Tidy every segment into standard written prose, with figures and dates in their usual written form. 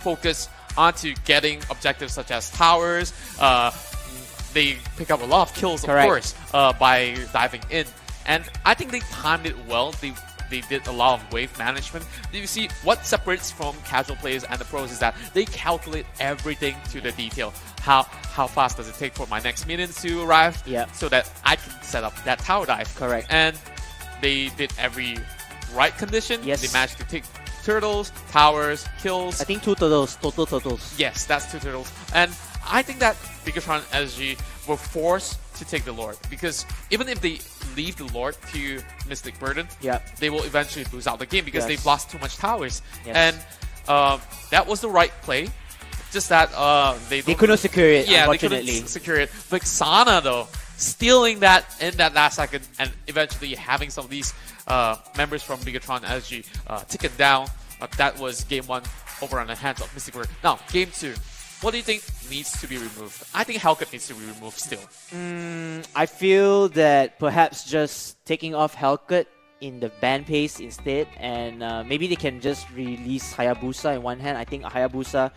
focus onto getting objectives such as towers. They pick up a lot of kills, of course, by diving in. And I think they timed it well. They did a lot of wave management. You see, what separates from casual players and the pros is that they calculate everything to the detail. How fast does it take for my next minions to arrive so that I can set up that tower dive. Correct. And they did every right condition. Yes. They managed to take turtles, towers, kills. I think 2 turtles, total turtles. Yes, that's 2 turtles. And I think that Bigatron SG were forced to take the Lord, because even if they leave the Lord to Mystic Burden, they will eventually lose out the game because they've lost too much towers. And that was the right play. Just that they couldn't secure it, unfortunately. They couldn't secure it. Vexana, though, stealing that in that last second and eventually having some of these members from Bigatron SG taken down. That was game 1 over on the hands of Mystic Burden. Now, game 2. What do you think needs to be removed? I think Hellcat needs to be removed still. I feel that perhaps just taking off Hellcat in the ban pace instead, and maybe they can just release Hayabusa in one hand. I think Hayabusa,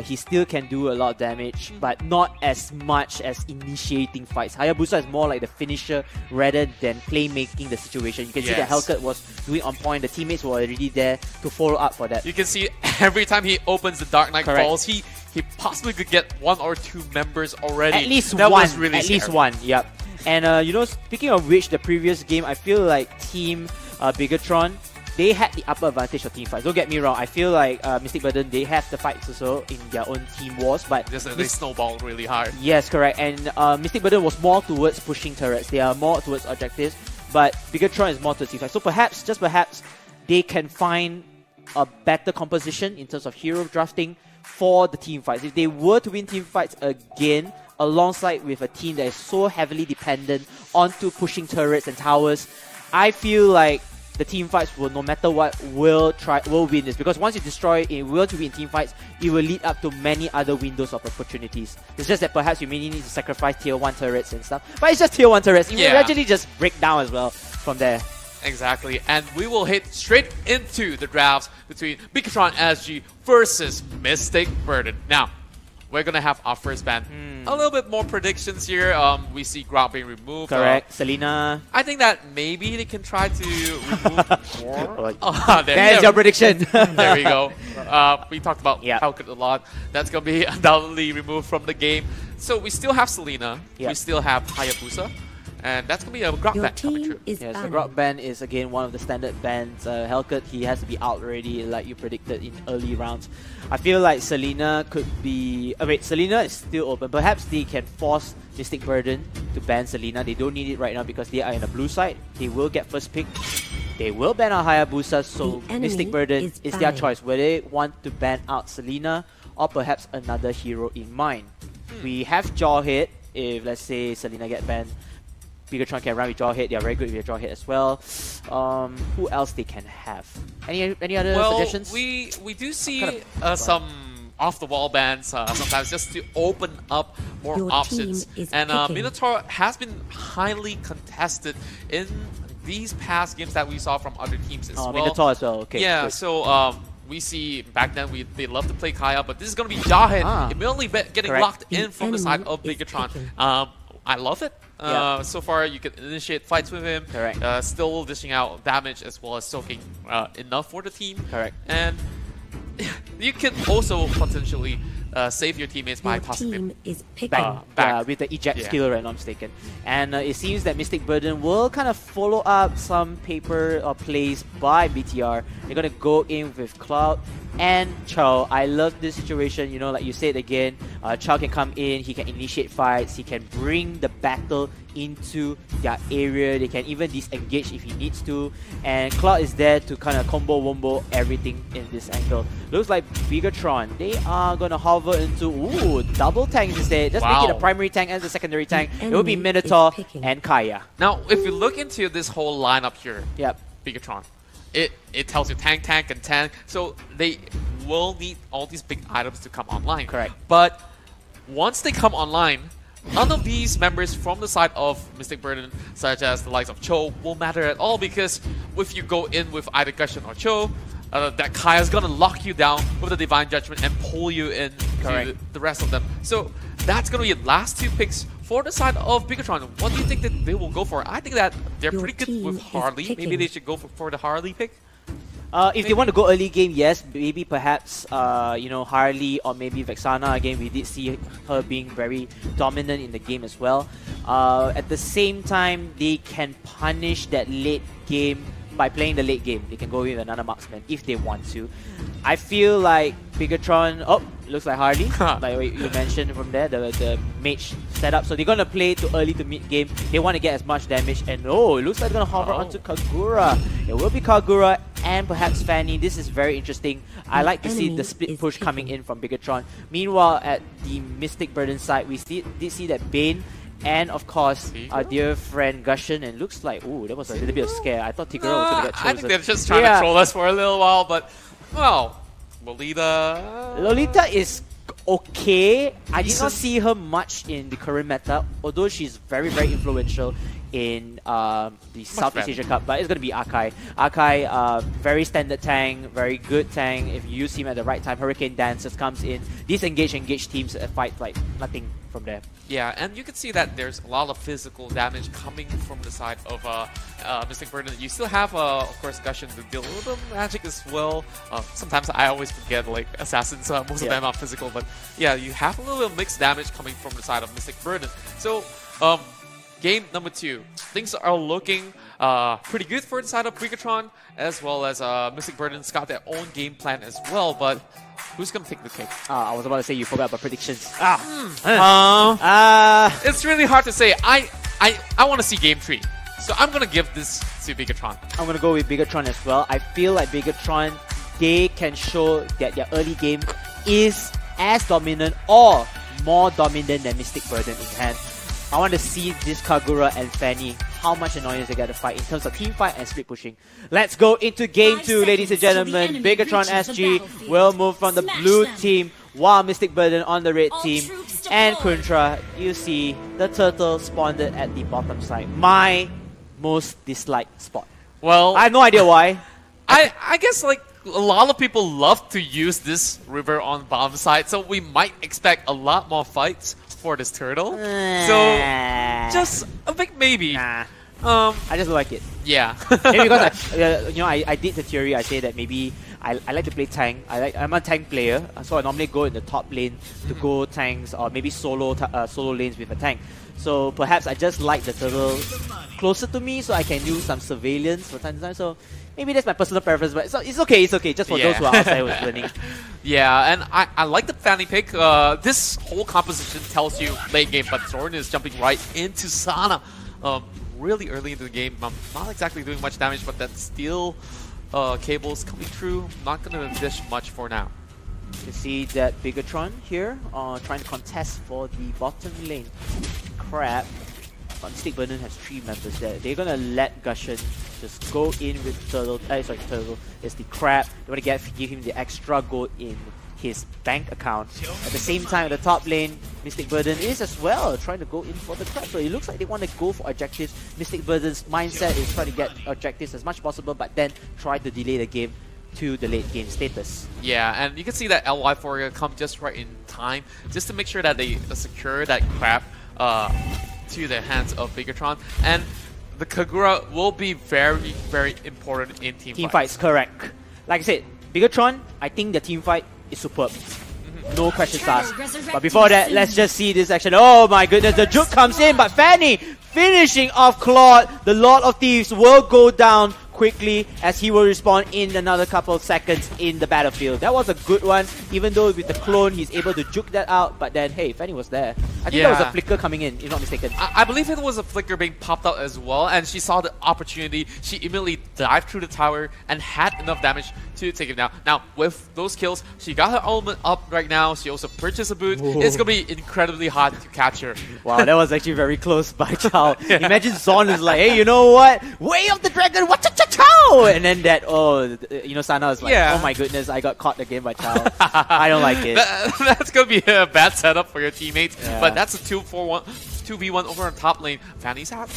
he still can do a lot of damage, but not as much as initiating fights. Hayabusa is more like the finisher rather than playmaking the situation. You can see that Hellcat was doing on point. The teammates were already there to follow up for that. You can see every time he opens the Dark Knight Falls, he possibly could get 1 or 2 members already. At least that one. Was really at scary. least one, yep. And you know, speaking of which, the previous game, I feel like Team Bigatron, they had the upper advantage of team fights. Don't get me wrong, I feel like Mystic Burden, they have the fights also in their own team wars, but they snowballed really hard. Yes, correct. And Mystic Burden was more towards pushing turrets. They are more towards objectives, but Bigatron is more towards team fights. So perhaps, just perhaps, they can find a better composition in terms of hero drafting for the team fights. If they were to win team fights again, alongside with a team that is so heavily dependent onto pushing turrets and towers, I feel like the team fights will, no matter what, will win this. Because once you destroy it, will to win team fights, it will lead up to many other windows of opportunities. It's just that perhaps you may need to sacrifice tier 1 turrets and stuff. But it's just tier 1 turrets. It will eventually just break down as well from there. Exactly, and we will hit straight into the drafts between Bigatron SG versus Mystic Burden. Now, we're going to have our first ban. A little bit more predictions here. We see Grout being removed. Correct. Selena. I think that maybe they can try to remove more. There's your prediction. There we go. We talked about Hellcat a lot. That's going to be undoubtedly removed from the game. So we still have Selena. We still have Hayabusa. And that's going to be a Grout ban coming true. Yes, the Grout ban is again one of the standard bans. Hellcat, he has to be out already, like you predicted in early rounds. I feel like Selena could be... wait, Selena is still open. Perhaps they can force Mystic Burden to ban Selena. They don't need it right now because they are in the blue side. They will get first pick. They will ban out Hayabusa, so Mystic Burden is their choice. Whether they want to ban out Selena or perhaps another hero in mind. We have Jawhead. If, let's say, Selena get banned, Bigatron can run with Jawhead. They are very good with Jawhead as well. Who else they can have? Any other suggestions? We do see some off-the-wall bans sometimes just to open up more options. And Minotaur has been highly contested in these past games that we saw from other teams as well. Minotaur as well, okay. Yeah, good. So we see back then they love to play Kaya, but this is going to be Jawhead immediately getting locked in from the side of Bigatron. I love it. So far, you can initiate fights with him. Correct. Still dishing out damage as well as soaking enough for the team. Correct. And you can also potentially save your teammates by tossing them back. With the eject skill, if I'm not mistaken. And it seems that Mystic Burden will kind of follow up some paper or plays by BTR. They're going to go in with Cloud and Chow. I love this situation, you know, like you said again, Chow can come in, he can initiate fights, he can bring the battle into their area, they can even disengage if he needs to, and Cloud is there to kind of combo-wombo everything in this angle. Looks like Bigatron, they are going to hover into, double tanks instead, just make it a primary tank and the secondary tank. It will be Minotaur and Kaya. Now, if you look into this whole lineup here, Bigatron, it tells you tank, tank, and tank. So they will need all these big items to come online. Correct. But once they come online, none of these members from the side of Mystic Burden, such as the likes of Cho, will matter at all, because if you go in with either Gushin or Cho, that Kaya's gonna lock you down with the Divine Judgment and pull you in to the rest of them. So that's gonna be the last two picks for the side of Bigatron. What do you think that they will go for? I think that they're pretty good with Harley. Maybe they should go for the Harley pick. If they want to go early game, yes, maybe perhaps you know, Harley or maybe Vexana. Again, we did see her being very dominant in the game as well. At the same time, they can punish that late game by playing the late game. They can go with another marksman if they want to. I feel like Bigatron, oh, looks like Harley, like what you mentioned from there, the mage setup. So they're going to play to early to mid game. They want to get as much damage. And oh, it looks like they're going to hover onto Kagura. It will be Kagura and perhaps Fanny. This is very interesting. I like to see the split push coming in from Bigatron. Meanwhile, at the Mystic Burden side, we did see that Bane and of course our dear friend Gushin, and looks like, ooh, that was a little bit of scare. I thought Tigreal was going to get chosen. I think they're just trying to troll us for a little while, but well, Lolita is okay. I did not see her much in the current meta, although she's very, very influential in the Southeast Asia Cup, but it's going to be Akai. Akai, very standard tank, very good tank. If you use him at the right time, Hurricane Dancers comes in, engage teams fight like nothing from there. Yeah, and you can see that there's a lot of physical damage coming from the side of Mystic Burden. You still have, of course, Gushin to deal with the magic as well. Sometimes I always forget, like, Assassins, most of them are physical, but yeah, you have a little bit of mixed damage coming from the side of Mystic Burden. So, game number 2. Things are looking pretty good for the side of Bigatron, as well as Mystic Burden's got their own game plan as well, but who's going to take the cake? I was about to say you forgot about predictions. It's really hard to say. I want to see game 3, so I'm going to give this to Bigatron. I'm going to go with Bigatron as well. I feel like Bigatron, they can show that their early game is as dominant or more dominant than Mystic Burden in hand. I want to see this Kagura and Fanny, how much annoyance they got to fight in terms of team fight and split pushing. Let's go into game 2, ladies and gentlemen. Bigatron SG will move from the blue team, while Mystic Burden on the red team. And Kuntra, you see the turtle spawned at the bottom side. My most disliked spot. Well, I have no idea why. I guess like a lot of people love to use this river on bottom side, so we might expect a lot more fights for this turtle. So just a big maybe. Nah. I just like it. Yeah. Maybe because I did the theory. I say that maybe I like to play tank. I'm a tank player, so I normally go in the top lane to go tanks or maybe solo lanes with a tank. So perhaps I just like the turtle closer to me, so I can do some surveillance from time to time. So maybe that's my personal preference, but it's okay. It's okay. Just for those who are outside who's learning. Yeah, and I like the Fanny pick. This whole composition tells you late game, but Zorin is jumping right into Sana. Really early into the game. I'm not exactly doing much damage, but that steel cables coming through, not going to dish much for now. You see that Bigatron here trying to contest for the bottom lane. Crap. Mystic Burden has 3 members there. They're gonna let Gushin just go in with Turtle. Turtle is the crab. They want to give him the extra gold in his bank account. At the same time, at the top lane, Mystic Burden is as well trying to go in for the crab. So it looks like they want to go for objectives. Mystic Burden's mindset is trying to get objectives as much as possible, but then try to delay the game to the late game status. Yeah, and you can see that LY4 come just right in time, just to make sure that they secure that crab to the hands of Bigatron. And the Kagura will be very, very important in team fights. Correct. Like I said, Bigatron, I think the team fight is superb. No questions asked. But before that, let's just see this action. Oh my goodness, the juke comes in, but Fanny finishing off Claude. The Lord of Thieves will go down quickly as he will respawn in another couple of seconds in the battlefield. That was a good one, even though with the clone he's able to juke that out, but then hey, Fanny was there. I think that was a flicker coming in, if not mistaken. I believe it was a flicker being popped out as well, and she saw the opportunity. She immediately dived through the tower and had enough damage to take him down. Now, with those kills, she got her element up right now. She also purchased a boot. Whoa. It's going to be incredibly hard to catch her. Wow, that was actually very close by Chow. Imagine Zon is like, hey, you know what? Way of the dragon, what Chow! And then that, Sana is like, oh my goodness, I got caught again by Chow. I don't like it. That's going to be a bad setup for your teammates. Yeah. But that's a 2v1 over on top lane. Fanny's had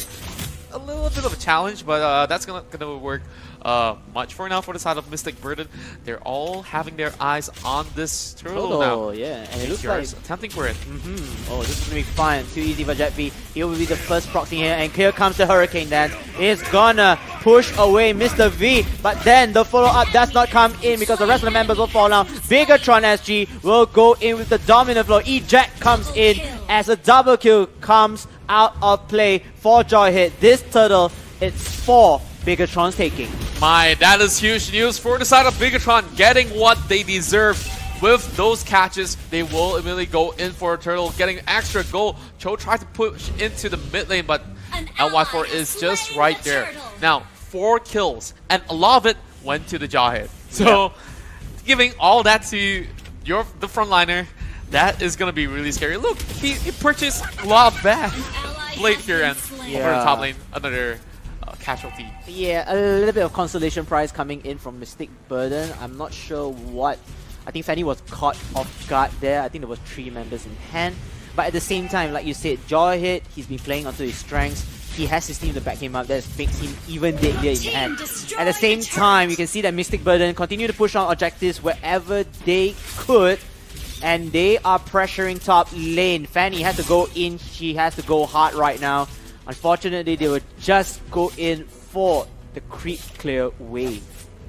a little bit of a challenge, but that's gonna work much for now for the side of Mystic Burden. They're all having their eyes on this turtle now. Yeah, and it looks like attempting for it. Oh, this is gonna be fun. Too easy for Jet V. He will be the first proxy here, and here comes the Hurricane Dance. It's gonna push away Mr. V, but then the follow-up does not come in because the rest of the members will fall now. Bigatron SG will go in with the dominant flow. Eject comes in as a double kill comes out of play for Joyhit. This turtle, it's 4 Bigatron's taking. That is huge news for the side of Bigatron, getting what they deserve. With those catches, they will immediately go in for a turtle, getting extra gold. Cho tried to push into the mid lane, but LY4 is just right there. Now, 4 kills, and a lot of it went to the Jawhead. So, giving all that to the frontliner, that is going to be really scary. Look, he purchased a lot of bad late here, and over the top lane, another casualty. Yeah, a little bit of consolation prize coming in from Mystic Burden. I'm not sure what. I think Fanny was caught off guard there. I think there was 3 members in hand. But at the same time, like you said, Joyhit, he's been playing onto his strengths. He has his team to back him up. That makes him even deadlier in hand. At the same time, you can see that Mystic Burden continue to push on objectives wherever they could. And they are pressuring top lane. Fanny has to go in. She has to go hard right now. Unfortunately, they will just go in for the creep clear wave.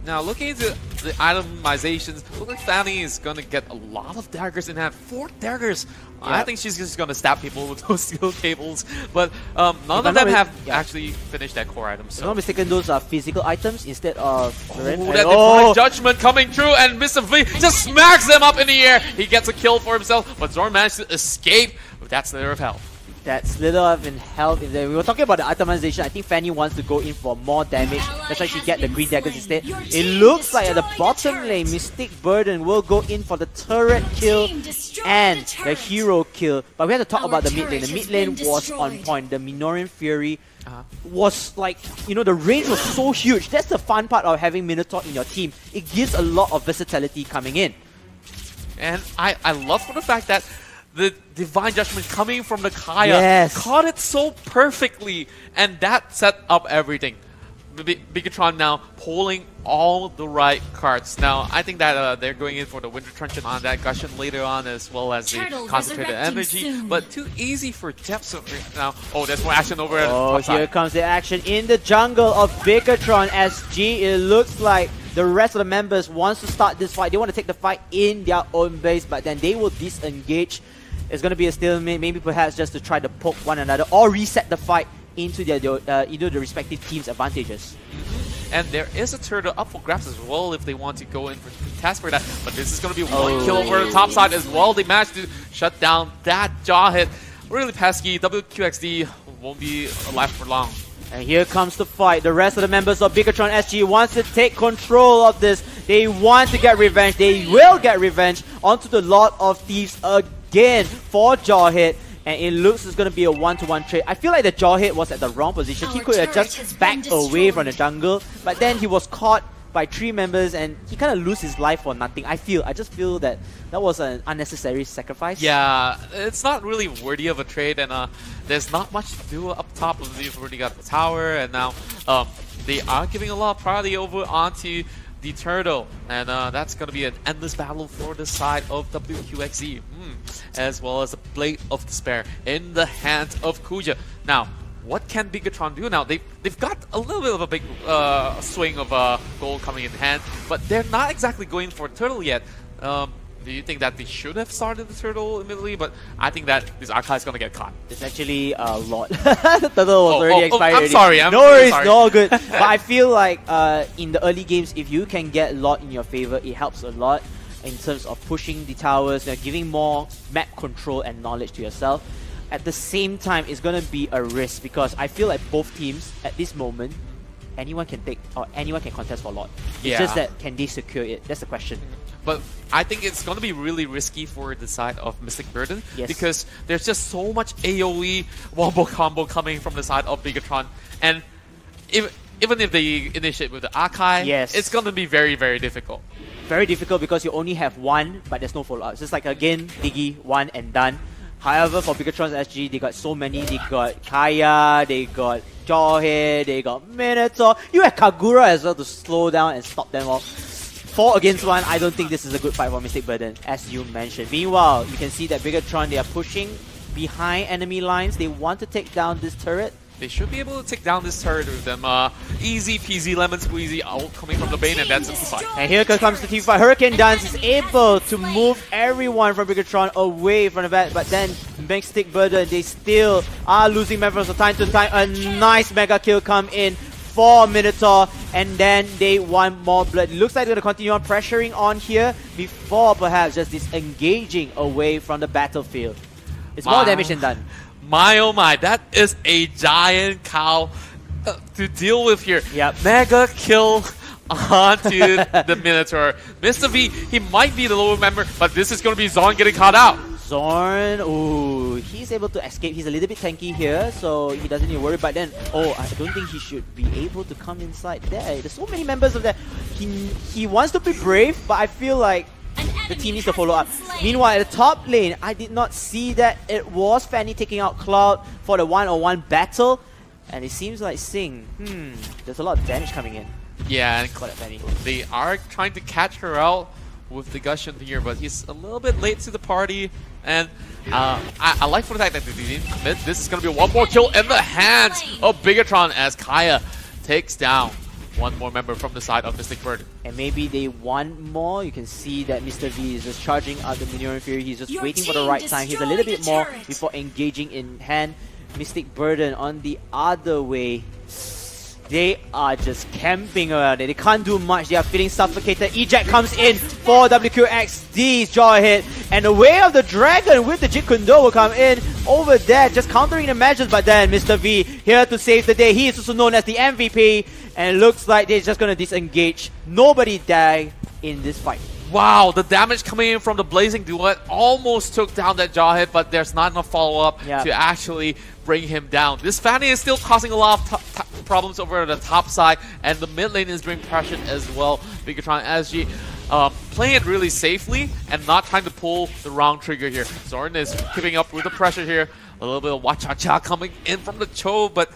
Now, looking into the itemizations, looks like Fanny is going to get a lot of daggers in hand. 4 daggers! I think she's just going to stab people with those steel cables. But none of them have actually finished that core item. So. If I'm not mistaken, those are physical items instead of... that Divine Judgment coming through, and Mr. V just smacks them up in the air. He gets a kill for himself, but Zorn managed to escape with that slither of health. That slither of health in there. We were talking about the itemization. I think Fanny wants to go in for more damage. That's why she get the green daggers instead. It looks like at the bottom lane, Mystic Burden will go in for the turret kill and the hero kill. But we have to talk about the mid lane. The mid lane was on point. The Minoran Fury was like, you know, the range was so huge. That's the fun part of having Minotaur in your team. It gives a lot of versatility coming in. And I love for the fact that the Divine Judgment coming from the Kaya caught it so perfectly, and that set up everything. Bigatron now pulling all the right cards. Now, I think that they're going in for the Winter Truncheon on that Gushing later on, as well as the Concentrated Energy, but too easy for Depths now. Oh, there's more action over here comes the action in the jungle of Bigatron SG. It looks like the rest of the members wants to start this fight. They want to take the fight in their own base, but then they will disengage. It's going to be a stalemate, maybe perhaps just to try to poke one another or reset the fight into their the respective team's advantages. And there is a turtle up for grabs as well if they want to go in for task for that. But this is going to be one kill over the top side as well. They managed to shut down that Jawhead. Really pesky. WQXD won't be alive for long. And here comes the fight. The rest of the members of Bigatron SG wants to take control of this. They want to get revenge. They will get revenge onto the Lord of Thieves again for Jawhead. And it looks it's going to be a 1-to-1 trade. I feel like the Jawhead was at the wrong position. He could have just backed away from the jungle. But then he was caught by 3 members and he kind of lose his life for nothing. I just feel that that was an unnecessary sacrifice. Yeah, it's not really worthy of a trade, and there's not much to do up top. They've already got the tower, and now they are giving a lot of priority over onto the turtle, and that's going to be an endless battle for the side of WQXZ, as well as the Blade of Despair in the hands of Kuja. Now, what can Bigatron do now? They've got a little bit of a big swing of gold coming in hand, but they're not exactly going for turtle yet. Do you think that they should have started the turtle immediately? But I think that this Archive is going to get caught. It's actually a lot. The turtle was already expired. I'm sorry. No worries, no good. But I feel like in the early games, if you can get lot in your favor, it helps a lot in terms of pushing the towers, giving more map control and knowledge to yourself. At the same time, it's going to be a risk because I feel like both teams at this moment, anyone can take or anyone can contest for a lot. It's just that can they secure it? That's the question. But I think it's going to be really risky for the side of Mystic Burden because there's just so much AoE wombo combo coming from the side of Bigatron, and even if they initiate with the Archive, it's going to be very, very difficult. Very difficult because you only have one, but there's no follow-up. It's just like again, Diggy, one and done. However, for Bigatron's SG, they got so many. They got Kaya, they got Jawhead, they got Minotaur. You have Kagura as well to slow down and stop them all. 4 against 1, I don't think this is a good fight for Mystic Burden, as you mentioned. Meanwhile, you can see that Bigatron, they are pushing behind enemy lines. They want to take down this turret. They should be able to take down this turret with them. Easy peasy lemon squeezy out coming from the Bane, and that's the fight. And here comes the team fight. Hurricane Dance is able to move everyone from Bigatron away from the back, but then Mystic Burden, they still are losing members from time to time. A nice mega kill come in for Minotaur, and then they want more blood. It looks like they're going to continue on pressuring on here before perhaps just disengaging away from the battlefield. It's more damage than done. My oh my, that is a giant cow to deal with here. Yep. Mega kill onto the Minotaur. Mr. V, he might be the lower member, but this is going to be Zorn getting caught out. Zorn, ooh, he's able to escape. He's a little bit tanky here, so he doesn't need to worry. But then, oh, I don't think he should be able to come inside there. There's so many members of that. He wants to be brave, but I feel like the team needs to follow up. Meanwhile, at the top lane, I did not see that it was Fanny taking out Cloud for the 1-on-1 battle. And it seems like Sing, there's a lot of damage coming in. Yeah, and they are trying to catch her out with the Gushon here, but he's a little bit late to the party. And I like for the fact that they didn't commit. This is going to be one more kill in the hands of Bigatron as Kaya takes down one more member from the side of Mystic Bird. And maybe they want more. You can see that Mr. V is just charging out the Minotaur Fury. He's just waiting for the right time. He's a little bit more before engaging in hand. Mystic Burden on the other way. They are just camping around it. They can't do much. They are feeling suffocated. Eject comes in for WQXD's Jawhead. And the Way of the Dragon with the Jeet Kune Do will come in over there, just countering the matches. But then Mr. V here to save the day. He is also known as the MVP. And it looks like they're just going to disengage. Nobody died in this fight. Wow, the damage coming in from the Blazing Duet almost took down that Jawhead, but there's not enough follow-up to actually bring him down. This Fanny is still causing a lot of problems over the top side, and the mid lane is being pressured as well. Bigatron SG playing it really safely and not trying to pull the wrong trigger here. Zorn is keeping up with the pressure here. A little bit of Wacha-Cha coming in from the Cho, but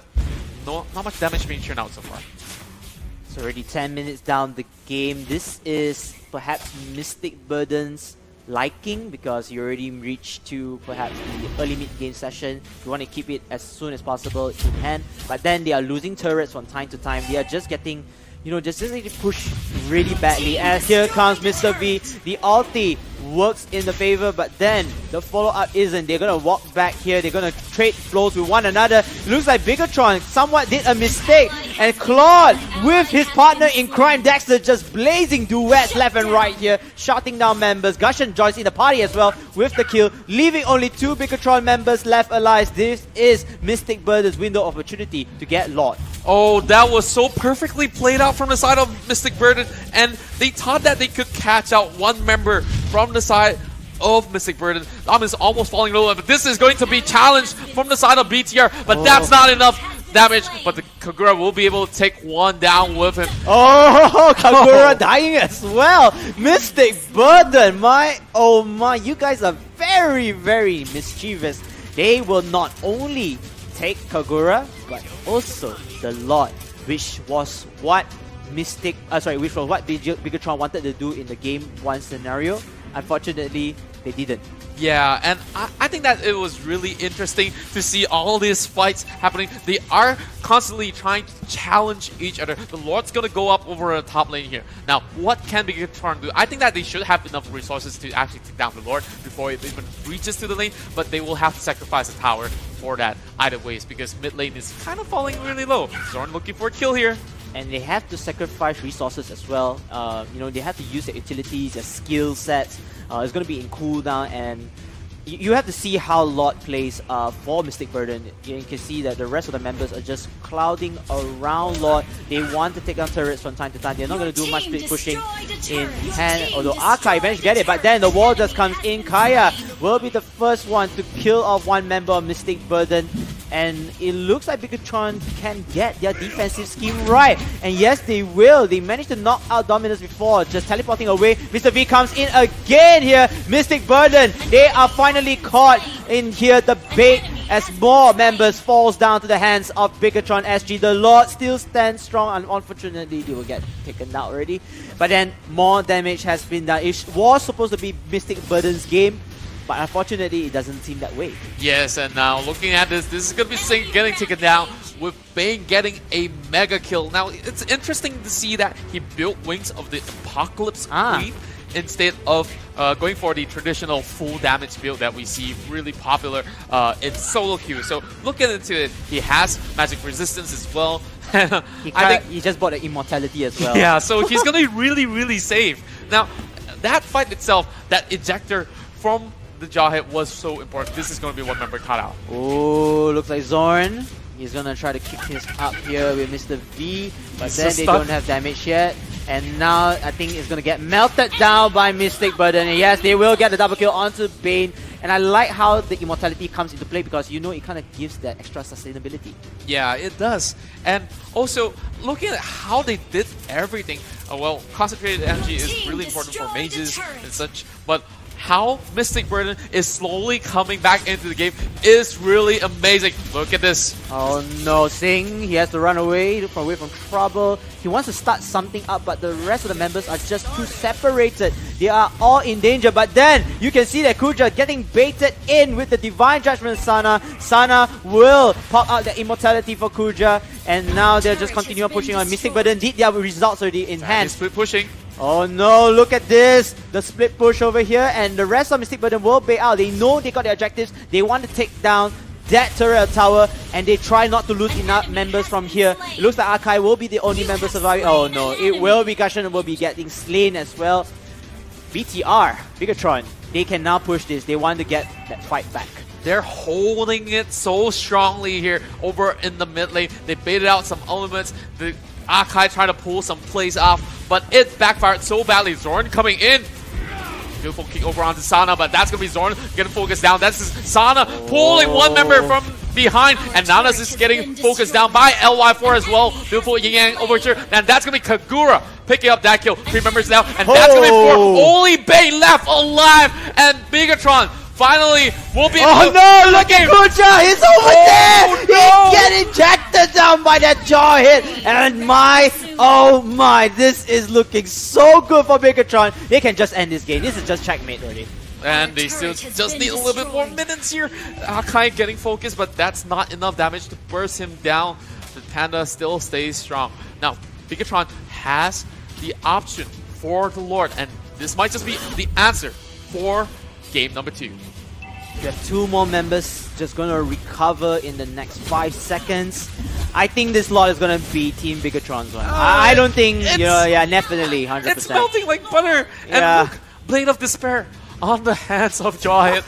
not much damage being churned out so far. It's already 10 minutes down the game. This is perhaps Mystic Burden's liking because you already reached to perhaps the early mid-game session. You want to keep it as soon as possible in hand. But then they are losing turrets from time to time. They are just getting, you know, just need to push really badly. As here comes Mr. V. The ulti works in the favor, but then the follow-up isn't. They're going to walk back here. They're going to trade blows with one another. Looks like Bigatron somewhat did a mistake. And Claude, with his partner in crime, Dexter, just blazing duets left and right here, shouting down members. Gushon joins in the party as well with the kill, leaving only 2 Bigatron members left alive. This is Mystic Burden's window of opportunity to get Lord. Oh, that was so perfectly played out from the side of Mystic Burden, and they thought that they could catch out one member from the side of Mystic Burden. Dom is almost falling low, but this is going to be challenged from the side of BTR, but that's not enough damage, but the Kagura will be able to take one down with him. Oh, Kagura dying as well. Mystic Burden, my oh my, you guys are very, very mischievous. They will not only take Kagura, but also the Lord, which was what Bigatron wanted to do in the game 1 scenario. Unfortunately, they didn't. Yeah, and I think that it was really interesting to see all these fights happening. They are constantly trying to challenge each other. The Lord's going to go up over the top lane here. Now, what can Bigatron do? I think that they should have enough resources to actually take down the Lord before it even reaches to the lane, but they will have to sacrifice a tower for that either ways because mid lane is kind of falling really low. Zorn looking for a kill here. And they have to sacrifice resources as well. You know, they have to use their utilities, their skill sets. It's going to be in cooldown, and you have to see how Lord plays for Mystic Burden. You can see that the rest of the members are just clouding around Lord. They want to take down turrets from time to time. They're not going to do much split pushing in hand, although Arkai managed to get it, but then the wall just comes in. Kaya will be the first one to kill off one member of Mystic Burden. And it looks like Bigatron can get their defensive scheme right. And yes, they will. They managed to knock out Dominus before, just teleporting away. Mr. V comes in again here. Mystic Burden, they are finally caught in here. The bait as more members falls down to the hands of Bigatron SG. The Lord still stands strong, and unfortunately they will get taken down already. But then more damage has been done. It was supposed to be Mystic Burden's game, but unfortunately, it doesn't seem that way. Yes, and now looking at this is going to be Sing getting taken down with Bane getting a mega kill. Now, it's interesting to see that he built Wings of the Apocalypse Queen instead of going for the traditional full damage build that we see really popular in solo queue. So looking into it, he has magic resistance as well. He just bought the immortality as well. Yeah, so he's going to be really, really safe. Now, that fight itself, that ejector from the Jawhead was so important. This is going to be one member cut out. Oh, looks like Zorn. He's going to try to kick this up here with Mr. V, but then they don't have damage yet. And now I think it's going to get melted down by Mystic Burden. And yes, they will get the double kill onto Bane. And I like how the immortality comes into play because you know it kind of gives that extra sustainability. Yeah, it does. And also, looking at how they did everything, well, concentrated energy is really important for mages and such, but how Mystic Burden is slowly coming back into the game is really amazing. Look at this. Oh no, Sing, he has to run away from trouble. He wants to start something up, but the rest of the members are just too separated. They are all in danger, but then you can see that Kuja getting baited in with the Divine Judgment Sana. Sana will pop out the immortality for Kuja, and now they'll just continue pushing on. Mystic Burden did their results already in hand. Split pushing. Oh no, look at this! The split push over here, and the rest of Mystic Burden will bait out. They know they got their objectives. They want to take down that turret tower, and they try not to lose enough members from here. It looks like Akai will be the only member surviving. Oh no, it will be Gashan and will be getting slain as well. BTR, Bigatron, they can now push this. They want to get that fight back. They're holding it so strongly here over in the mid lane. They baited out some elements. The Akai trying to pull some plays off, but it backfired so badly. Zorn coming in. Beautiful kick over onto Sana, but that's going to be Zorn getting focused down. That's Sana pulling one member from behind, and Nanas is getting focused down by LY4 as well. Beautiful yin yang overture, and that's going to be Kagura picking up that kill. 3 members down, and that's going to be 4. Only Bane left alive, and Bigatron finally will be. Oh no, look at Kuja! He's over there! No. He's getting jacked down by that jaw hit! And oh my, this is looking so good for Bigatron. They can just end this game. This is just checkmate already. And they still just need a little bit more minutes here. Akai getting focused, but that's not enough damage to burst him down. The Panda still stays strong. Now, Bigatron has the option for the Lord, and this might just be the answer for game number 2. We have 2 more members just going to recover in the next 5 seconds. I think this lot is going to be Team Bigatron's one. I don't think, yeah, definitely, 100%. It's melting like butter. And look, Blade of Despair on the hands of Jawhead.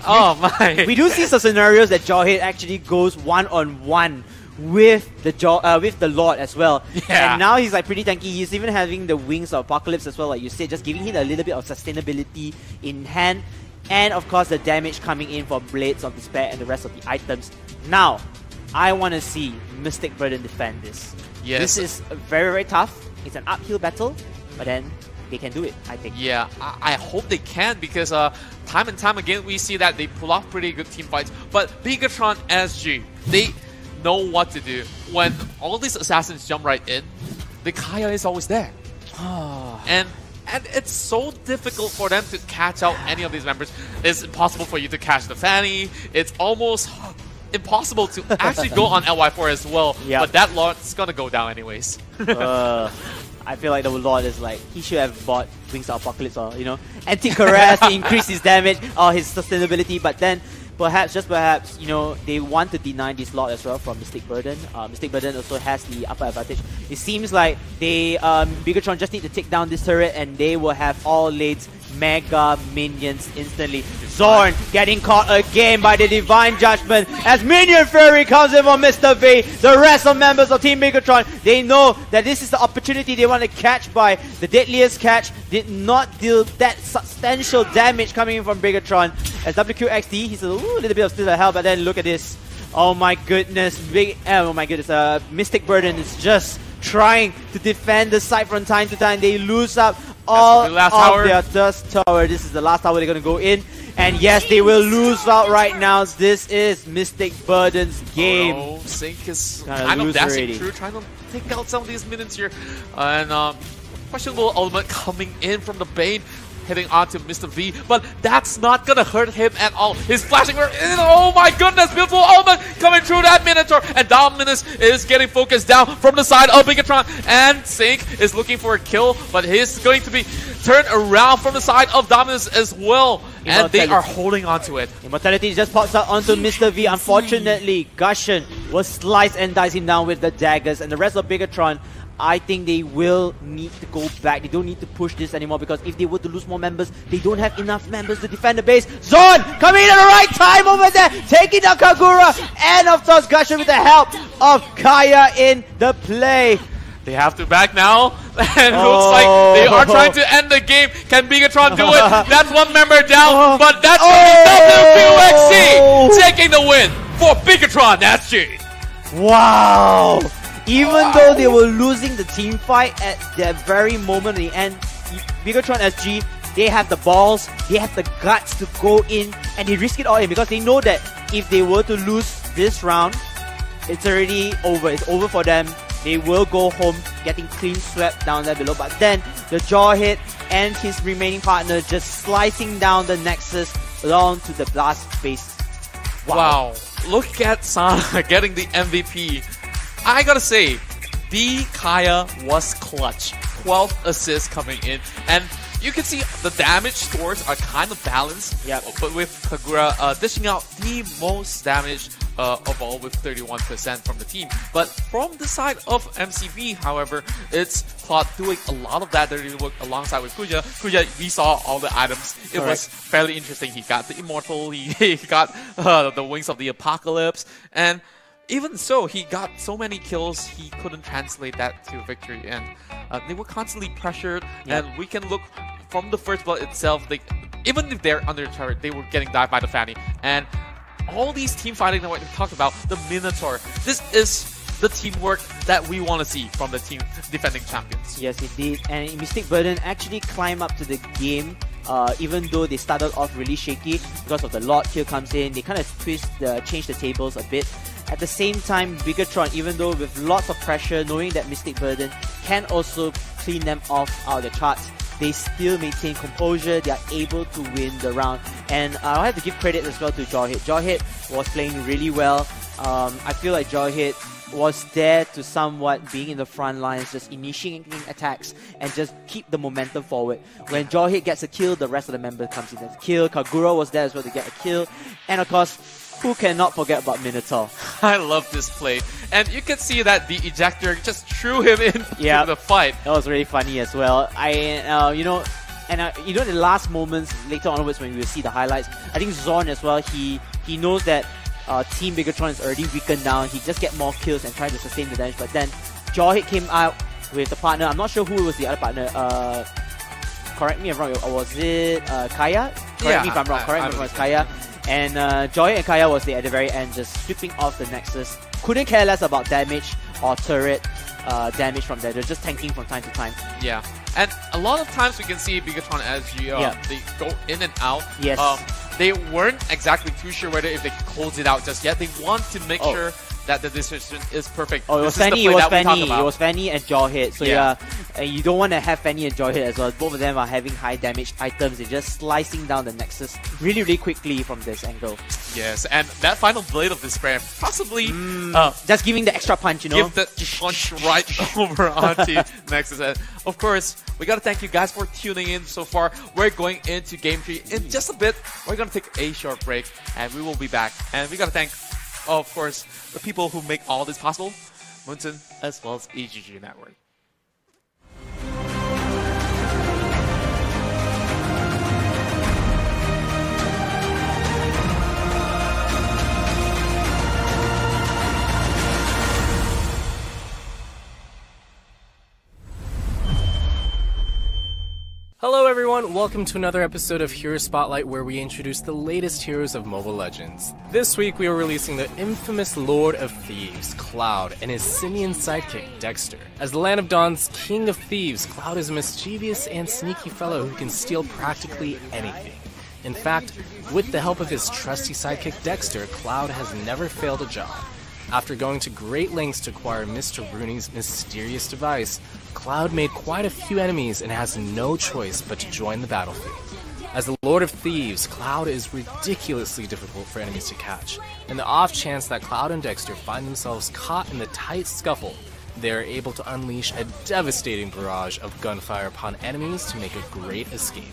Oh my. We do see some scenarios that Jawhead actually goes one-on-one with the Lord as well. Yeah. And now he's like pretty tanky. He's even having the Wings of Apocalypse as well, like you said, just giving him a little bit of sustainability in hand. And of course the damage coming in for Blades of Despair and the rest of the items. Now, I want to see Mystic Burden defend this. Yes. This is very, very tough. It's an uphill battle, but then they can do it, I think. Yeah, I hope they can, because time and time again we see that they pull off pretty good team fights. But Bigatron SG, they know what to do. When all these assassins jump right in, the Kaya is always there. and it's so difficult for them to catch out any of these members. It's impossible for you to catch the Fanny. It's almost impossible to actually go on LY4 as well. Yep. But that Lord's gonna go down anyways. I feel like the Lord is like, he should have bought Wings of Apocalypse or, anti-caress to increase his damage or his sustainability, but then perhaps, just perhaps, they want to deny this Lord as well from Mystic Burden. Mystic Burden also has the upper advantage. It seems like they, Bigatron just need to take down this turret and they will have all lanes mega minions instantly. Zorn getting caught again by the Divine Judgment as Minion Fury comes in for Mr. V. The rest of members of Team Bigatron, they know that this is the opportunity they want to catch by. The Deadliest Catch did not deal that substantial damage coming in from Bigatron. As WQXD, he's a little bit of still a hell, but then look at this. Oh my goodness, Mystic Burden is just trying to defend the site from time to time. They lose up all of their Dust Tower. This is the last tower they're going to go in. And yes, they will lose out right now. This is Mystic Burden's game. Oh, Sync is kind of dashing through, trying to take out some of these minions here. And questionable ultimate coming in from the Bane, heading on to Mr. V, but that's not gonna hurt him at all. His flashing, oh my goodness, beautiful ultimate coming through that Minotaur, and Dominus is getting focused down from the side of Bigatron, and Sync is looking for a kill, but he's going to be turned around from the side of Dominus as well, and they are holding on to it. Immortality just pops out onto Mr. V. Unfortunately, Gushen will slice and dice him down with the daggers, and the rest of Bigatron, I think they will need to go back. They don't need to push this anymore, because if they were to lose more members, they don't have enough members to defend the base. Zorn coming in at the right time over there, taking down Kagura, and of course Gushen with the help of Kaya in the play. They have to back now, and it looks like they are trying to end the game. Can Bigatron do it? That's one member down, but that's WXC taking the win for Bigatron SG. Wow! Even though they were losing the team fight at that very moment in the end, Bigatron SG, they have the balls, they have the guts to go in, and they risk it all in, because they know that if they were to lose this round, it's already over. It's over for them. They will go home getting clean swept down there below. But then the Jawhead and his remaining partner just slicing down the Nexus along to the blast base. Wow. Look at Sana getting the MVP. I gotta say, the Kaya was clutch. 12 assists coming in, and you can see the damage scores are kind of balanced. Yep. But with Kagura dishing out the most damage of all, with 31% from the team. But from the side of MCV, however, it's Plot doing a lot of that dirty work alongside with Kuja. Kuja, we saw all the items. It was fairly interesting. He got the Immortal, he got the Wings of the Apocalypse, and even so, he got so many kills, he couldn't translate that to victory, and they were constantly pressured, and we can look from the first blood itself, even if they're under turret, they were getting dived by the Fanny, and all these team fighting that we talked about, the Minotaur, this is the teamwork that we want to see from the team defending champions. Yes, indeed, and Mystic Burden actually climbed up to the game, even though they started off really shaky because of the Lord kill comes in, they kind of change the tables a bit. At the same time, Bigatron, even though with lots of pressure, knowing that Mystic Burden can also clean them off out of the charts, they still maintain composure, they are able to win the round. And I'll have to give credit as well to Jawhead. Jawhead was playing really well. I feel like Jawhead was there to somewhat being in the front lines, just initiating attacks and just keep the momentum forward. When Jawhead gets a kill, the rest of the members comes in as a kill. Kagura was there as well to get a kill. And of course, who cannot forget about Minotaur? I love this play. And you can see that the ejector just threw him into the fight. That was really funny as well. You know, the last moments later onwards when we will see the highlights, I think Zorn as well, he knows that Team Bigatron is already weakened down. He just get more kills and try to sustain the damage. But then Jawhead came out with the partner. I'm not sure who was the other partner. Correct me if I'm wrong. Was it Kaya? Correct me if I'm wrong. Correct me if it was Kaya. And Jawhead and Kaya was there at the very end, just stripping off the Nexus. Couldn't care less about damage or turret damage from there. They're just tanking from time to time. Yeah. And a lot of times we can see Bigatron SG, they go in and out. Yes. They weren't exactly too sure whether if they could close it out just yet. They want to make sure that the decision is perfect. Oh, it was Fanny, it was Fanny and Jawhead. So yeah, and you don't want to have Fanny and Jawhead as well. Both of them are having high damage items. They're just slicing down the Nexus really, really quickly from this angle. Yes, and that final blade of despair possibly just giving the extra punch, you know? Give the punch right over onto Nexus. And of course, we gotta thank you guys for tuning in so far. We're going into Game 3 in just a bit. We're gonna take a short break, and we will be back. And we gotta thank, of course, the people who make all this possible, Munson, as well as EGG Network. Hello everyone, welcome to another episode of Hero Spotlight where we introduce the latest heroes of Mobile Legends. This week we are releasing the infamous Lord of Thieves, Cloud, and his simian sidekick, Dexter. As the Land of Dawn's King of Thieves, Cloud is a mischievous and sneaky fellow who can steal practically anything. In fact, with the help of his trusty sidekick Dexter, Cloud has never failed a job. After going to great lengths to acquire Mr. Rooney's mysterious device, Cloud made quite a few enemies and has no choice but to join the battlefield. As the Lord of Thieves, Cloud is ridiculously difficult for enemies to catch. In the off chance that Cloud and Dexter find themselves caught in the tight scuffle, they are able to unleash a devastating barrage of gunfire upon enemies to make a great escape.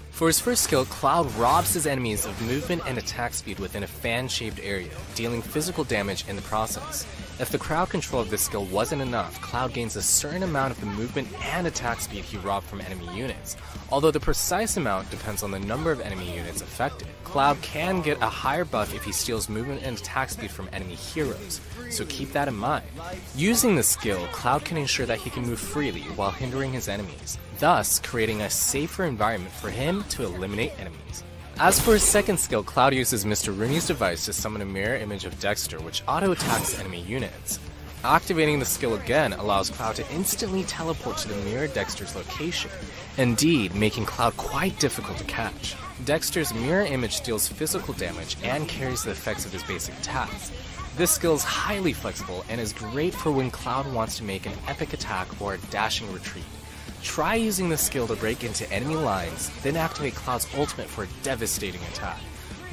For his first skill, Cloud robs his enemies of movement and attack speed within a fan-shaped area, dealing physical damage in the process. If the crowd control of this skill wasn't enough, Cloud gains a certain amount of the movement and attack speed he robbed from enemy units, although the precise amount depends on the number of enemy units affected. Cloud can get a higher buff if he steals movement and attack speed from enemy heroes, so keep that in mind. Using this skill, Cloud can ensure that he can move freely while hindering his enemies, thus creating a safer environment for him to eliminate enemies. As for his second skill, Cloud uses Mr. Rooney's device to summon a mirror image of Dexter, which auto-attacks enemy units. Activating the skill again allows Cloud to instantly teleport to the mirror Dexter's location, indeed making Cloud quite difficult to catch. Dexter's mirror image deals physical damage and carries the effects of his basic attacks. This skill is highly flexible and is great for when Cloud wants to make an epic attack or a dashing retreat. Try using this skill to break into enemy lines, then activate Cloud's ultimate for a devastating attack.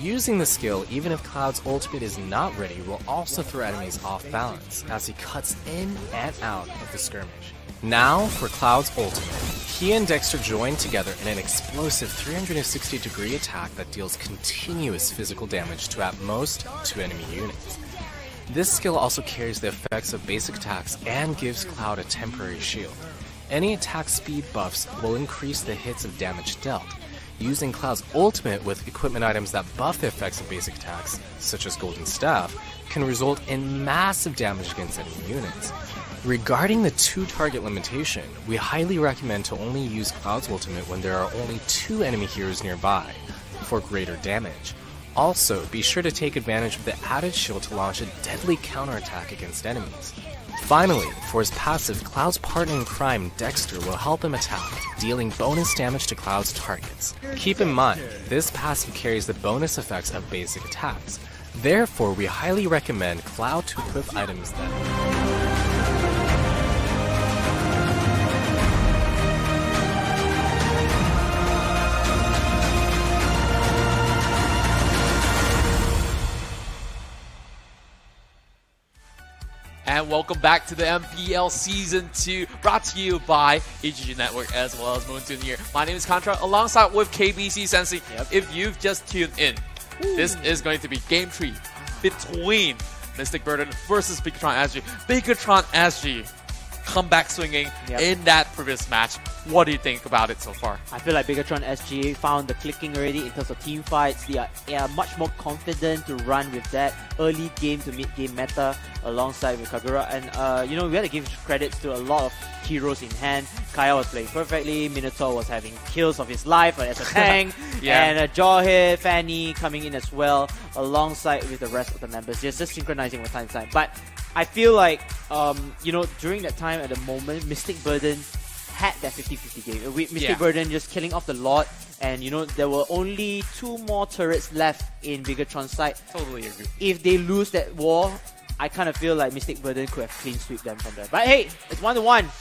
Using the skill, even if Cloud's ultimate is not ready, will also throw enemies off balance, as he cuts in and out of the skirmish. Now for Cloud's ultimate. He and Dexter join together in an explosive 360-degree attack that deals continuous physical damage to at most 2 enemy units. This skill also carries the effects of basic attacks and gives Cloud a temporary shield. Any attack speed buffs will increase the hits of damage dealt. Using Cloud's ultimate with equipment items that buff the effects of basic attacks, such as Golden Staff, can result in massive damage against enemy units. Regarding the 2-target limitation, we highly recommend to only use Cloud's ultimate when there are only 2 enemy heroes nearby, for greater damage. Also, be sure to take advantage of the added shield to launch a deadly counterattack against enemies. Finally, for his passive, Cloud's partner in crime, Dexter, will help him attack, dealing bonus damage to Cloud's targets. Keep in mind, this passive carries the bonus effects of basic attacks. Therefore, we highly recommend Cloud to equip items that... And welcome back to the MPL Season 2, brought to you by EGG Network as well as Moontoon here. My name is Contra, alongside with KBC Sensei. If you've just tuned in, this is going to be Game 3 between Mystic Burden versus Bigatron SG. Bigatron SG comeback swinging in that previous match. What do you think about it so far? I feel like Bigatron SG found the clicking already in terms of team fights. They are much more confident to run with that early game to mid game meta alongside with Kagura. And you know, we had to give credits to a lot of heroes in hand. Kaya was playing perfectly, Minotaur was having kills of his life as a tank, and Jawhead, Fanny coming in as well alongside with the rest of the members. Just synchronizing with time. But I feel like, you know, during that time at the moment, Mystic Burden had that 50-50 game. With Mystic Burden just killing off the Lord, and you know, there were only 2 more turrets left in Bigatron's side. Totally agree. If they lose that war, I kind of feel like Mystic Burden could have clean sweep them from there. But hey, it's 1-1.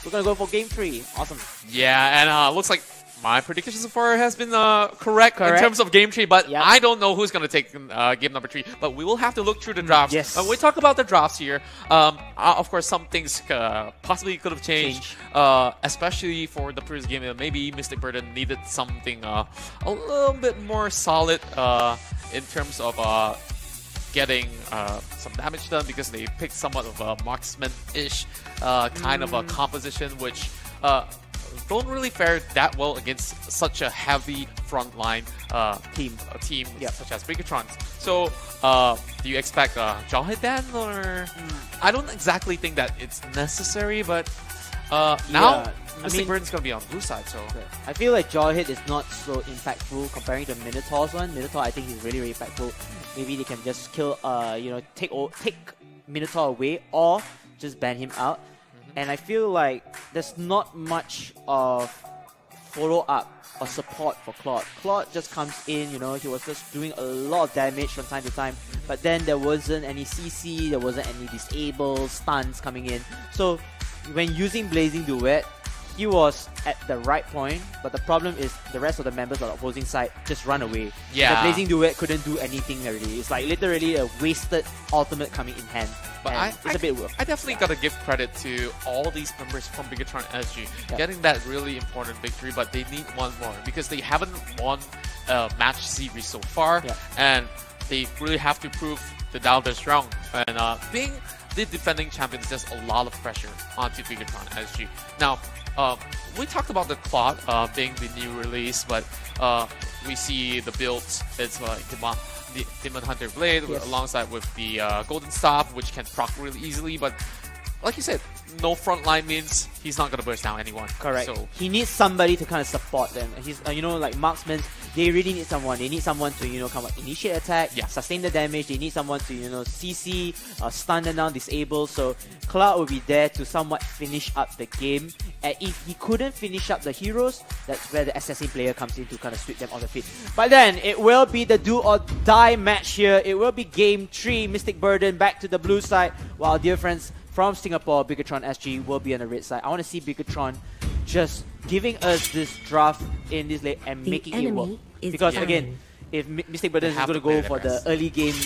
We're going to go for game 3. Awesome. Yeah, and looks like my prediction so far has been correct in terms of game 3, but I don't know who's going to take game number 3. But we will have to look through the drafts. Yes. We talk about the drafts here. Of course, some things possibly could have changed, especially for the previous game. Maybe Mystic Burden needed something a little bit more solid in terms of getting some damage done, because they picked somewhat of a marksman-ish kind of a composition, which don't really fare that well against such a heavy frontline team such as Bigatron's. So, do you expect Jawhead then, or I don't exactly think that it's necessary, but Now, I Mystic mean- Burden's going to be on blue side, so... I feel like Jawhead is not so impactful comparing to Minotaur's one. Minotaur, I think, he's really, really impactful. Maybe they can just kill, take Minotaur away or just ban him out. And I feel like there's not much of follow-up or support for Claude. Claude just comes in, he was just doing a lot of damage from time to time, but then there wasn't any CC, there wasn't any disable, stuns coming in. So when using Blazing Duet, he was at the right point, but the problem is the rest of the members of the opposing side just run away. Yeah. The Blazing Duet couldn't do anything already. It's like literally a wasted ultimate coming in hand. But it's a bit rough. I definitely gotta give credit to all these members from Bigatron SG getting that really important victory, but they need one more because they haven't won a match series so far, and they really have to prove that now they're strong. And being the defending champions, there's a lot of pressure onto Bigatron SG. Now, we talked about the Claude being the new release, but we see the builds. It's the Demon Hunter Blade alongside with the Golden Staff, which can proc really easily. But like you said, no front line means he's not going to burst down anyone. Correct. So he needs somebody to kind of support them. He's, like marksmen, they really need someone. They need someone to, come up, initiate attack, sustain the damage. They need someone to, CC, stun them down, disable. So Cloud will be there to somewhat finish up the game. And if he couldn't finish up the heroes, that's where the assassin player comes in to kind of sweep them off the feet. But then it will be the do or die match here. It will be game 3. Mystic Burden back to the blue side, while dear friends from Singapore, Bigatron SG will be on the red side. I want to see Bigatron just giving us this draft in this late and making it work. Because again, if Mystic Burden is going to go for the early game,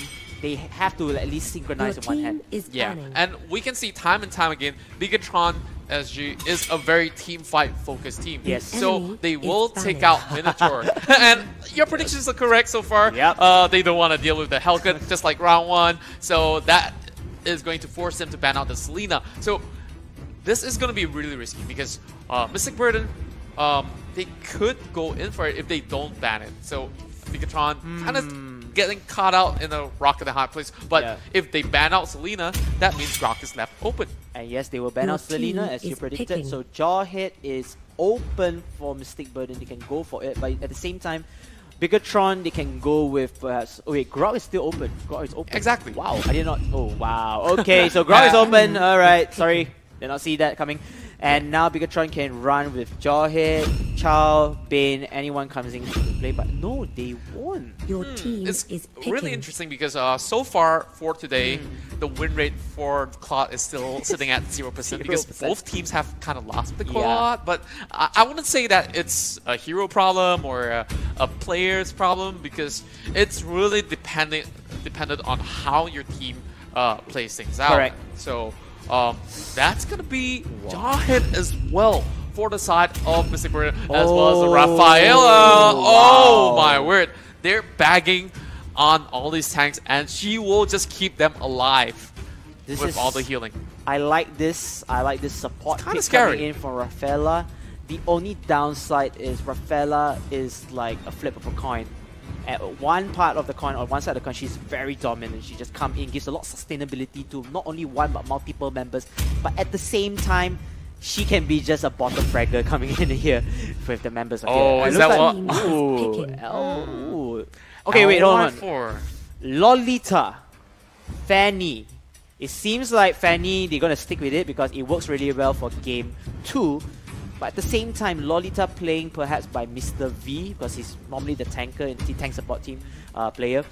they have to at least synchronize in one hand. And we can see time and time again, Bigatron SG is a very team fight focused team. Yes. So they will take out Minotaur. And your predictions are correct so far. They don't want to deal with the Hellcat just like round 1. So that is going to force them to ban out the Selena. So this is going to be really risky because Mystic Burden, they could go in for it if they don't ban it. So Bigatron kind of getting caught out in a rock and a hard place. But if they ban out Selena, that means Rock is left open. And yes, they will ban out Selena as you predicted. So Jawhead is open for Mystic Burden. They can go for it, but at the same time, Bigatron, they can go with perhaps... Oh wait, Grog is still open. Grog is open. Exactly. Wow, I did not... Oh, wow. Okay, so Grog is open. Alright, sorry. Did not see that coming. And now Bigatron can run with Jawhead, Chow, Bane, anyone comes into play. But no, they won't. Your team It's is picking. really interesting because so far for today, the win rate for Claude is still sitting at 0% because 0%. both teams have kind of lost the Claude. But I wouldn't say that it's a hero problem or a player's problem because it's really dependent on how your team plays things out. Correct. So that's going to be Jawhead as well for the side of Mystic Burden as well as the Rafaela. Oh my word. They're bagging on all these tanks and she will just keep them alive with all the healing. I like this. I like this support Kinda pick scary. coming in from Rafaela. The only downside is Rafaela is like a flip of a coin. At one part of the coin, or one side of the coin, she's very dominant. She just comes in, gives a lot of sustainability to not only one but multiple members. But at the same time, she can be just a bottom fragger coming in here with the members. Oh, here. is that what? Ooh, ooh. Okay, wait, hold on. Lolita, Fanny. It seems like Fanny, they're going to stick with it because it works really well for game 2. But at the same time, Lolita playing perhaps by Mr. V because he's normally the tanker and the tank support team player.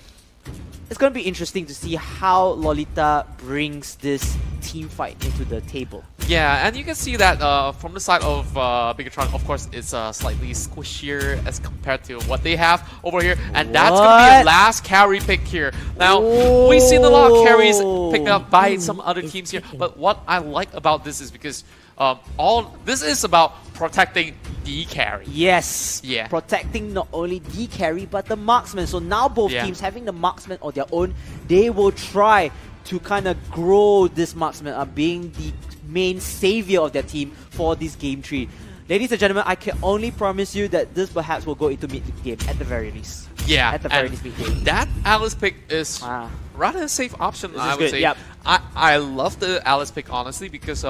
It's going to be interesting to see how Lolita brings this team fight into the table. Yeah, and you can see that from the side of Bigatron, of course, it's slightly squishier as compared to what they have over here. And that's going to be a last carry pick here. Now, we've seen a lot of carries picked up by some other teams here. But what I like about this is because this is about protecting the carry. Yes. Yeah. Protecting not only the carry but the marksman. So now both teams having the marksman on their own, they will try to kind of grow this marksman up being the main savior of their team for this game 3. Ladies and gentlemen, I can only promise you that this perhaps will go into mid-game at the very least. Yeah, at the very least mid-game. That Alice pick is rather a safe option, I would say. Yep. I love the Alice pick, honestly, because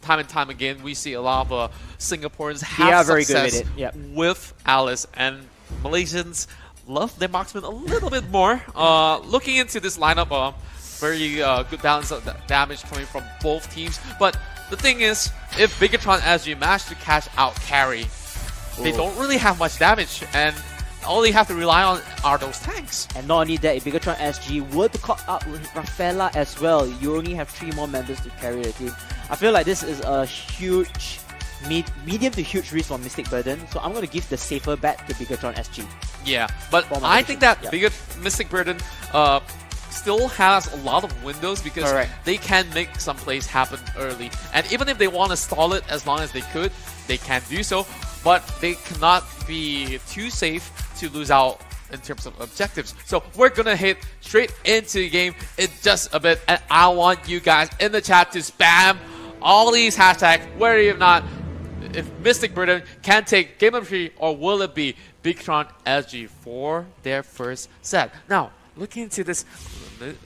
time and time again, we see a lot of Singaporeans have are very success good with it. Yep. with Alice, and Malaysians love their marksman a little bit more. Looking into this lineup, very good balance of damage coming from both teams. But the thing is, if Bigatron SG manage to catch out carry, they don't really have much damage, and all they have to rely on are those tanks. And not only that, if Bigatron SG were to call out Rafaela as well, you only have 3 more members to carry the team. I feel like this is a huge, medium to huge risk for Mystic Burden, so I'm going to give the safer bet to Bigatron SG. Yeah, but I think that Mystic Burden still has a lot of windows because they can make some plays happen early. And even if they want to stall it as long as they could, they can do so. But they cannot be too safe to lose out in terms of objectives. So we're going to hit straight into the game in just a bit. And I want you guys in the chat to spam all these hashtags, whether or not if Mystic Burden can take Game of 3 or will it be Bigatron SG for their first set. Now, looking into this,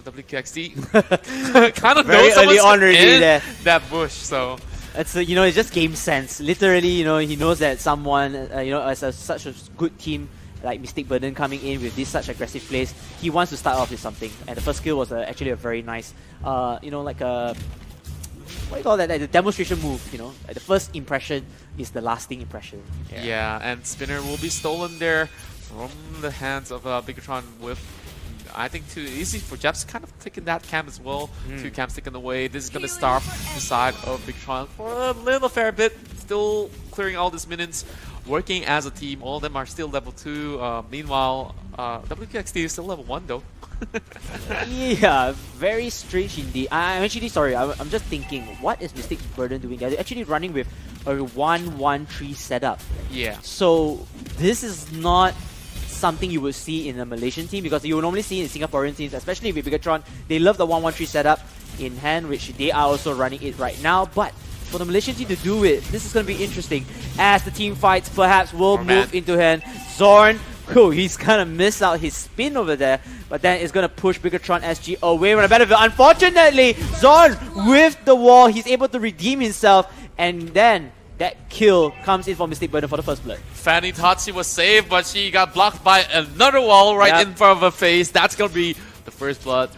WQXD kind of very knows early on already in there. that bush, so... It's it's just game sense. Literally, he knows that someone, as such a good team like Mystic Burden coming in with this such aggressive plays, he wants to start off with something. And the first skill was actually a very nice, like a, what do you call that? Like the demonstration move. Like the first impression is the lasting impression. Yeah, and Spinner will be stolen there from the hands of Bigatron with, I think, too easy for Jeps kind of taking that camp as well. 2 camps taken away. This is going to starve the side of Bigatron for a little fair bit. Still clearing all these minions, working as a team. All of them are still level 2. Meanwhile, WQXD is still level 1 though. Yeah, very strange indeed. I'm actually sorry. I'm just thinking, what is Mystic Burden doing? They're actually running with a 1-1-3 setup. Yeah. So this is not something you would see in a Malaysian team, because you will normally see in Singaporean teams, especially with Bigatron, they love the 1-1-3 setup in hand, which they are also running it right now. But for the Malaysian team to do it, this is going to be interesting. As the team fights perhaps will move into hand. Zorn, he's kind of missed out his spin over there, but then it's going to push Bigatron SG away from the battlefield. Unfortunately, Zorn with the wall, he's able to redeem himself, and then that kill comes in for Mystic Burden for the first blood. Fanny thought she was safe, but she got blocked by another wall right in front of her face. That's going to be the first blood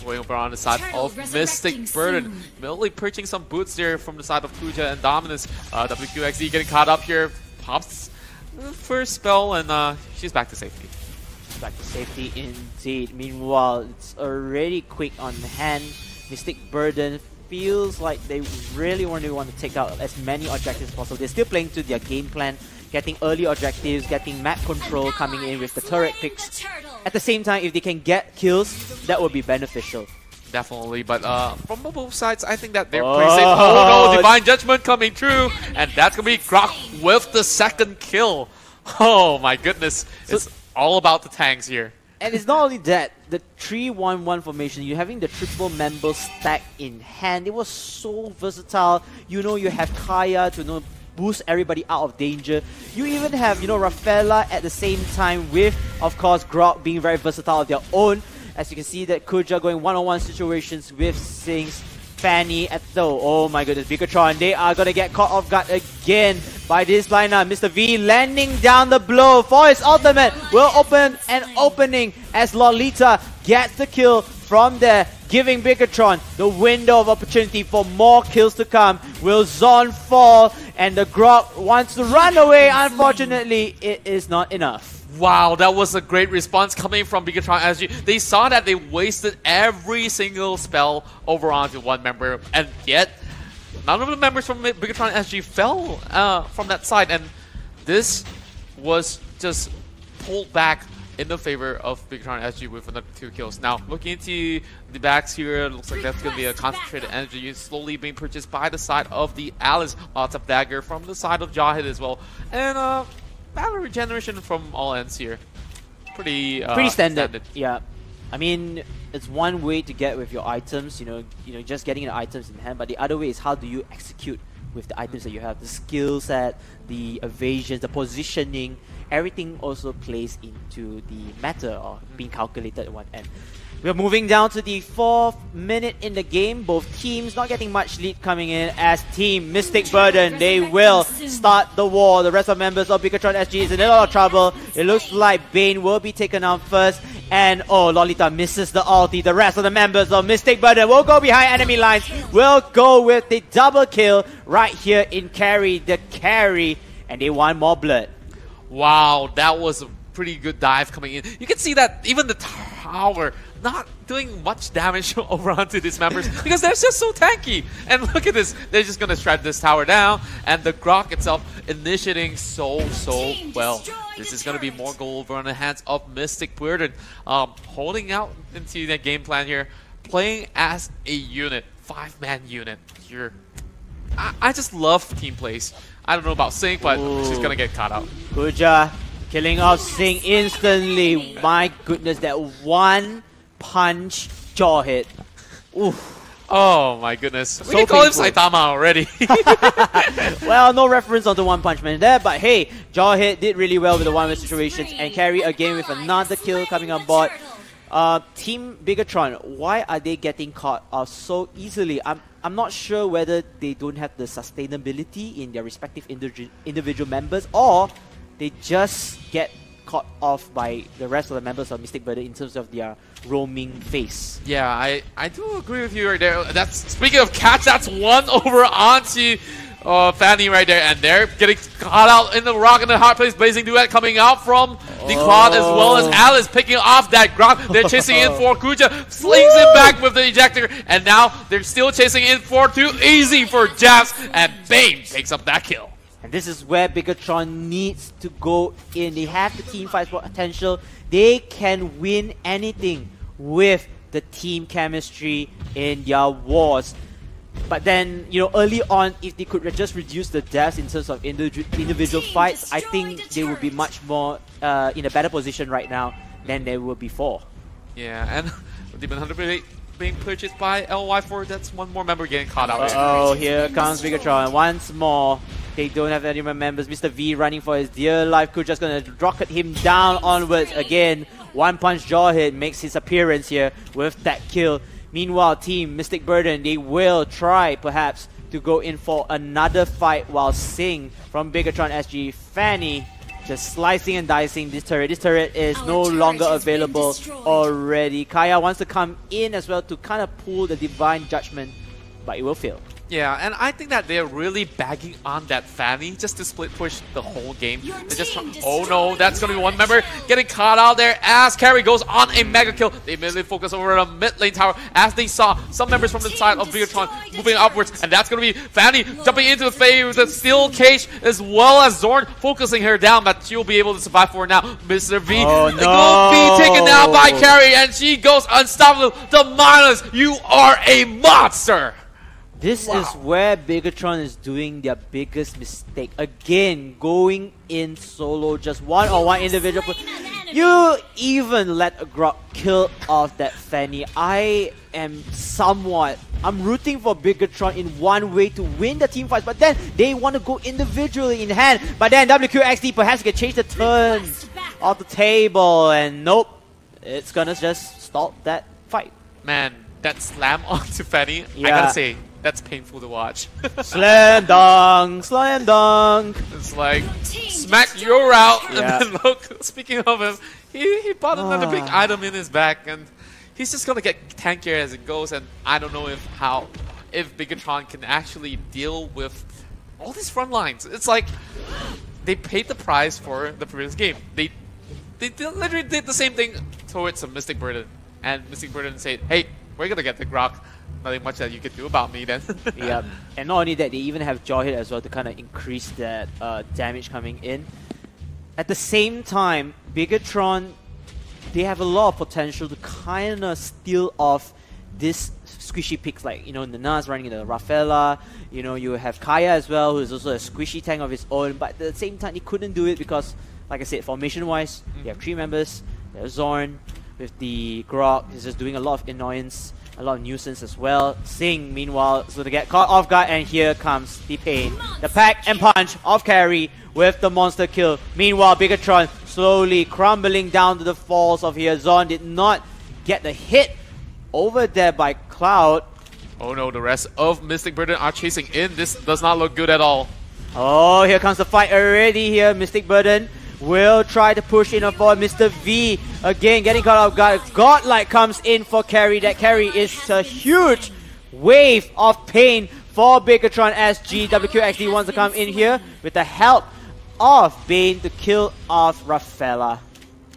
going over on the side of Mystic Burden. Merely perching some boots there from the side of Kuja and Dominus. WQXD getting caught up here. Pops the first spell, and she's back to safety. Back to safety indeed. Meanwhile, it's already quick on hand. Mystic Burden feels like they really want to take out as many objectives as possible. They're still playing to their game plan, getting early objectives, getting map control coming in with the turret picks. At the same time, if they can get kills, that would be beneficial. Definitely, but from both sides, I think that they're pretty safe. Oh no, Divine Judgment coming through, and that's going to be Grok with the second kill. Oh my goodness, it's all about the tanks here. And it's not only that, the 3-1-1 formation, you're having the triple member stack in hand. It was so versatile. You have Kaya to boost everybody out of danger. You even have, Rafaela at the same time with, of course, Grok being very versatile of their own. As you can see that Kuja going one-on-one situations with Sings. Fanny at oh my goodness, Bigatron, they are going to get caught off guard again by this lineup. Mr. V landing down the blow for his ultimate will open an opening as Lolita gets the kill from there, giving Bigatron the window of opportunity for more kills to come. Will Zon fall, and the Grok wants to run away. Unfortunately, it is not enough. Wow, that was a great response coming from Bigatron SG. They saw that they wasted every single spell over onto one member, and yet none of the members from Bigatron SG fell from that side, and this was just pulled back in the favor of Bigatron SG with another 2 kills. Now, looking into the backs here, looks like that's going to be a concentrated energy slowly being purchased by the side of the Alice. Lots of dagger from the side of Jahid as well, and battle regeneration from all ends here. Pretty standard. Yeah, I mean, it's one way to get with your items, just getting the items in hand, but the other way is how do you execute with the items that you have. The skill set, the evasions, the positioning, everything also plays into the matter of being calculated at one end. We're moving down to the 4th minute in the game. Both teams not getting much lead coming in as Team Mystic Burden. They will start the war. The rest of members of Bigatron SG is in a lot of trouble. It looks like Bane will be taken out first. And oh, Lolita misses the ulti. The rest of the members of Mystic Burden will go behind enemy lines. Will go with the double kill right here in carry. The carry. And they want more blood. Wow, that was a pretty good dive coming in. You can see that even the tower not doing much damage over onto these members because they're just so tanky. And look at this, they're just gonna shred this tower down, and the Grok itself initiating so well. This is gonna be more gold over on the hands of Mystic Burden, holding out into the game plan here, playing as a unit, 5-man unit here. I just love team plays. I don't know about Sync, but she's gonna get caught out. Kuja killing off Sing instantly. My goodness, that one punch jaw hit. Oof. Oh my goodness. We So can call him painful. Saitama already. Well, no reference on the One Punch Man there, but hey, jaw hit did really well with the one-way situations and carry again with another kill coming on board. Team Bigatron, why are they getting caught off so easily? I'm not sure whether they don't have the sustainability in their respective individual members, or they just get caught off by the rest of the members of Mystic Burden in terms of their roaming phase. Yeah, I do agree with you right there. That's speaking of catch, that's one over onto Fanny right there, and they're getting caught out in the rock in the hard place. Blazing Duet coming out from the Claude as well as Alice picking off that Grok. They're chasing in for Kuja, slings it back with the ejector, and now they're still chasing in for too easy for Jabs, and Bane takes up that kill. And this is where Bigatron needs to go in. They have the team fight potential. They can win anything with the team chemistry in their wars. But then, you know, early on, if they could just reduce the deaths in terms of individual fights, I think they would be much more in a better position right now than they were before. Yeah, and Demon Hunter being purchased by LY4, that's one more member getting caught out. Oh, here comes Bigatron once more. They don't have any more members. Mr. V running for his dear life. Kuja's gonna rocket him down onwards again. One punch jaw hit makes his appearance here with that kill. Meanwhile, Team Mystic Burden, they will try perhaps to go in for another fight while Sing from Bigatron SG. Fanny just slicing and dicing this turret. This turret is no longer available already. Kaya wants to come in as well to kind of pull the Divine Judgment, but it will fail. Yeah, and I think that they're really bagging on that Fanny just to split push the whole game. They're just oh no, that's going to be one member getting caught out there as Carry goes on a mega kill. They immediately focus over the mid lane tower as they saw some members from the side of Bigatron moving upwards, and that's going to be Fanny jumping into the fade with the steel cage as well as Zorn focusing her down, but she'll be able to survive for now. Mr. V will be taken down by Carry, and she goes unstoppable. The Milas, you are a monster! This is where Bigatron is doing their biggest mistake. Again, going in solo, just one-on-one individual. You even let a Grok kill off that Fanny. I'm rooting for Bigatron in one way to win the team fights, but then they want to go individually in hand. But then WQXD perhaps can change the turn off the table, and nope, it's gonna just stop that fight. Man, that slam onto Fanny, Yeah. I gotta say, that's painful to watch. Slam dunk, slam dunk. It's like, smack your out, Yeah. and then look, speaking of him, he bought another big item in his back, and he's just gonna get tankier as it goes, and I don't know if Bigatron can actually deal with all these front lines. It's like, they paid the price for the previous game. They literally did the same thing towards some Mystic Burden, and Mystic Burden said, hey, we're gonna get the Grok. Nothing much that you can do about me then. Yeah, and not only that, they even have jaw hit as well to kind of increase that damage coming in. At the same time, Bigatron, they have a lot of potential to kind of steal off this squishy picks, like, you know, Nana's running the Rafaela, you know, you have Kaya as well, who is also a squishy tank of his own, but at the same time, he couldn't do it because, like I said, formation-wise, you have 3 members, there's Zorn, with the Grok, he's just doing a lot of annoyance, a lot of nuisance as well. Sing, meanwhile, is going to get caught off guard, and here comes the pain. The pack and punch of Carry with the monster kill. Meanwhile, Bigatron slowly crumbling down to the falls of here. Zon did not get the hit over there by Cloud. Oh no, the rest of Mystic Burden are chasing in. This does not look good at all. Oh, here comes the fight already here. Mystic Burden will try to push in for Mr. V. Again, getting caught off guard. Godlike comes in for carry. That carry is a huge wave of pain for Bigatron as GWQ actually wants to come in here with the help of Bane to kill off Rafaela.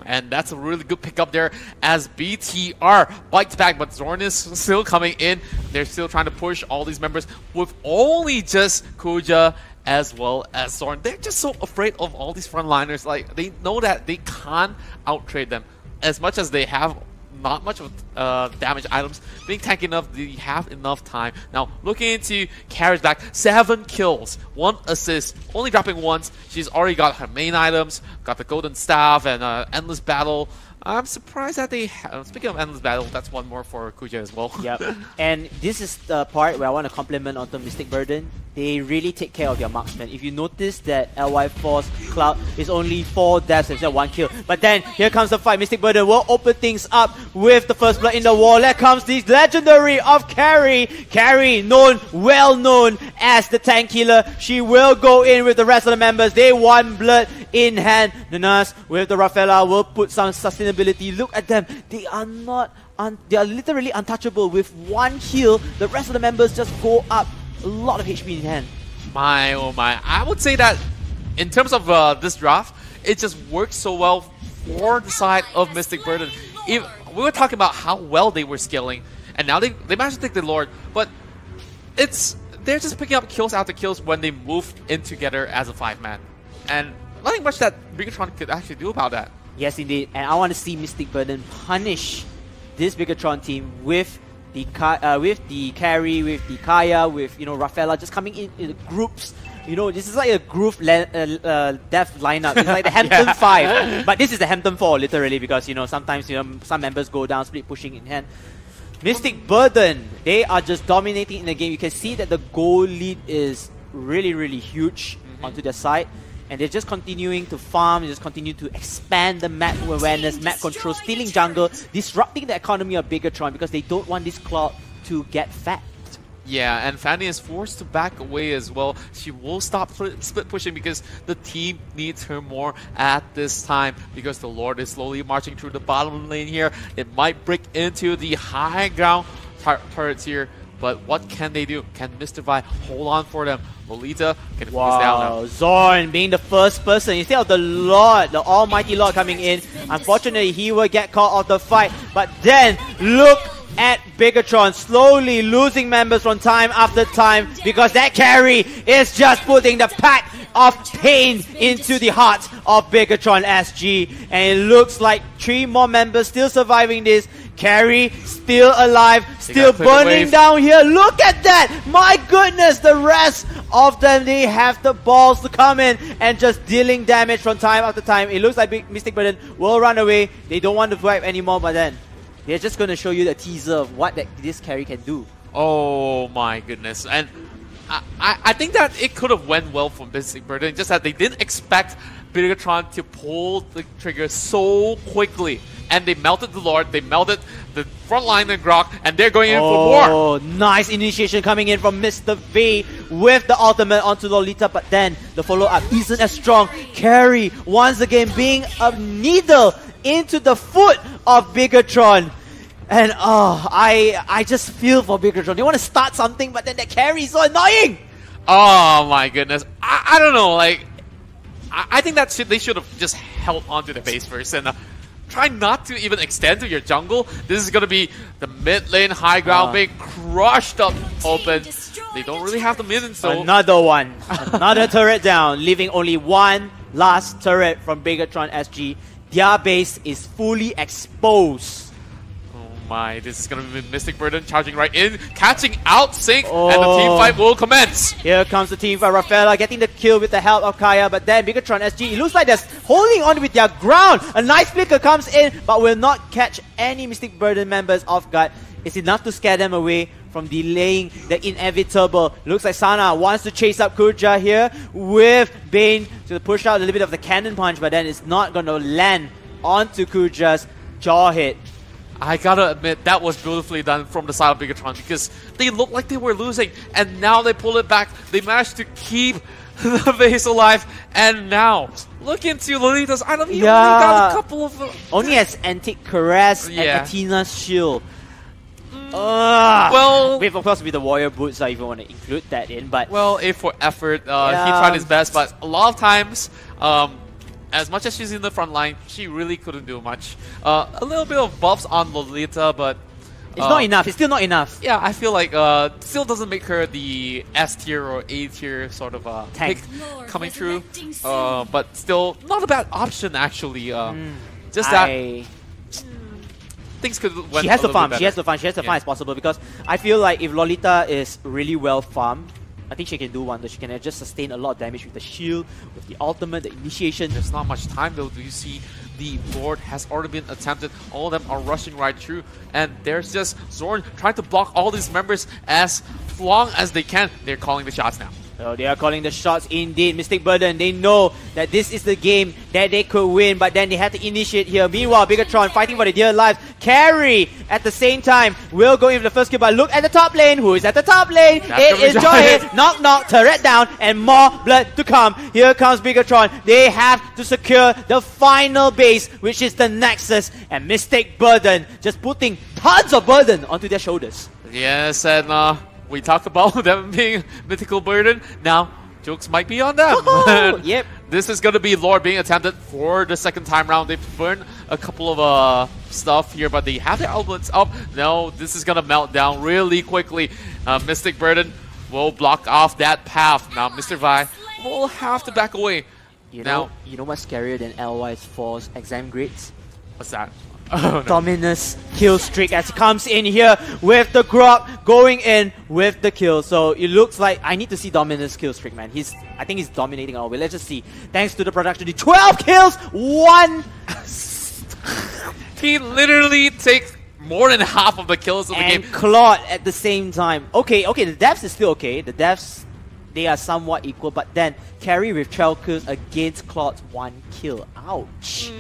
And that's a really good pickup there as BTR bites back, but Zorn is still coming in. They're still trying to push all these members with only just Kuja as well as Zorn. They're just so afraid of all these frontliners. Like, they know that they can't outtrade them. As much as they have not much of damage items, being tanky enough, they have enough time. Now, looking into Carrie's back, 7 kills, 1 assist, only dropping once. She's already got her main items, got the Golden Staff and Endless Battle. I'm surprised that they speaking of Endless Battle, that's one more for Kuja as well. Yep. And this is the part where I want to compliment onto Mystic Burden. They really take care of their marksman. If you notice that LY4's Cloud is only 4 deaths instead of 1 kill. But then, here comes the fight. Mystic Burden will open things up with the first blood in the wall. There comes the legendary of Carrie. Carrie, well known as the tank killer. She will go in with the rest of the members. They want blood in hand. The nurse with the Rafaela will put some sustainability. Look at them. They are not... they are literally untouchable. With 1 heal, the rest of the members just go up a lot of HP in hand. My oh my. I would say that in terms of this draft, it just works so well for the side of Mystic Burden. We were talking about how well they were scaling, and now they managed to take the Lord, but they're just picking up kills after kills when they move in together as a 5-man. And nothing much that Bigatron could actually do about that. Yes, indeed. And I want to see Mystic Burden punish this Bigatron team with the carry, with the Kaya, with Rafaela just coming in groups. This is like a group death lineup. It's like the Hampton 5, but this is the Hampton 4 literally, because sometimes some members go down, split pushing in hand. Mystic Burden, they are just dominating in the game. You can see that the goal lead is really huge onto their side. And they're just continuing to farm, just continue to expand the map awareness, map control, stealing jungle, disrupting the economy of Bigatron because they don't want this Cloud to get fat. Yeah, and Fanny is forced to back away as well. She will stop split pushing because the team needs her more at this time, because the Lord is slowly marching through the bottom lane here. It might break into the high ground turrets here. But what can they do? Can Mr. Vi hold on for them? Lolita can focus down now. Zorn being the first person instead of the Lord, the almighty Lord coming in. Unfortunately, he will get caught off the fight. But then, look at Bigatron slowly losing members from time after time, because that carry is just putting the pack of pain into the heart of Bigatron SG. And it looks like 3 more members still surviving this. Carry still alive, still burning down here. Look at that! My goodness, the rest of them, they have the balls to come in and just dealing damage from time after time. It looks like Mystic Burden will run away. They don't want to fight anymore, but then they're just going to show you the teaser of what this carry can do. Oh my goodness. And I think that it could have went well for Mystic Burden, just that they didn't expect Bigatron to pull the trigger so quickly. And they melted the Lord, they melted the frontliner Grok, and they're going in for more. Oh, nice initiation coming in from Mr. V with the ultimate onto Lolita, but then the follow-up isn't as strong. Carry, once again, being a needle into the foot of Bigatron. And I just feel for Bigatron. They want to start something, but then that carry is so annoying. Oh my goodness. I don't know, like, I think that they should have just held onto the base first and try not to even extend to your jungle. This is going to be the mid lane high ground being crushed up open. They don't really have the minions, so... Another one. Another turret down, leaving only one last turret from Bigatron SG. Their base is fully exposed. My, this is going to be Mystic Burden charging right in, catching out Sync, and the team fight will commence. Here comes the team fight. Rafaela getting the kill with the help of Kaya, but then Bigatron SG, it looks like they're holding on with their ground. A nice flicker comes in, but will not catch any Mystic Burden members off guard. It's enough to scare them away from delaying the inevitable. Looks like Sana wants to chase up Kuja here with Bane to push out a little bit of the cannon punch, but then it's not going to land onto Kuja's jaw hit. I gotta admit, that was beautifully done from the side of Bigatron because they looked like they were losing, and now they pull it back. They managed to keep the base alive, and now look into Lolita's item. He only got a couple of... only has Antique Caress and Athena's Shield. Well, of course, with the Warrior Boots, I even want to include that in, but... Well, A for effort. He tried his best, but a lot of times... as much as she's in the front line, she really couldn't do much. A little bit of buffs on Lolita, but... it's not enough. It's still not enough. Yeah, I feel like still doesn't make her the S tier or A tier sort of pick coming through. But still, not a bad option actually. Just that things could went She has a to farm. little bit She has to farm. She has to farm as possible, because I feel like if Lolita is really well farmed, I think she can do wonders. She can just sustain a lot of damage with the shield, with the ultimate, the initiation. There's not much time though. Do you see the board has already been attempted? All of them are rushing right through, and there's just Zorn trying to block all these members as long as they can. They're calling the shots now. So they are calling the shots indeed. Mystic Burden, they know that this is the game that they could win, but then they have to initiate here. Meanwhile, Bigatron fighting for their dear lives. Carry at the same time will go in for the first kill, but look at the top lane. Who is at the top lane? It is Joy. Knock knock, turret down, and more blood to come. Here comes Bigatron. They have to secure the final base, which is the Nexus, and Mystic Burden just putting tons of burden onto their shoulders. Yes, and we talked about them being mythical burden. Now, jokes might be on them. Yep. This is going to be Lord being attempted for the second time round. They've burned a couple of stuff here, but they have their outlets up. No, this is going to melt down really quickly. Mystic Burden will block off that path. Now, Mr. Vi will have to back away. You know what's scarier than LY's 4's exam grades? What's that? Oh, no. Dominus kill streak as he comes in here with the Grok going in with the kill. So it looks like I need to see Dominus kill streak, man. I think he's dominating our way. Let's just see. Thanks to the production, 12 kills, 1. He literally takes more than half of the kills of the game. And Claude at the same time. Okay, the devs is still okay. The devs, they are somewhat equal, but then carry with 12 kills against Claude's 1 kill. Ouch.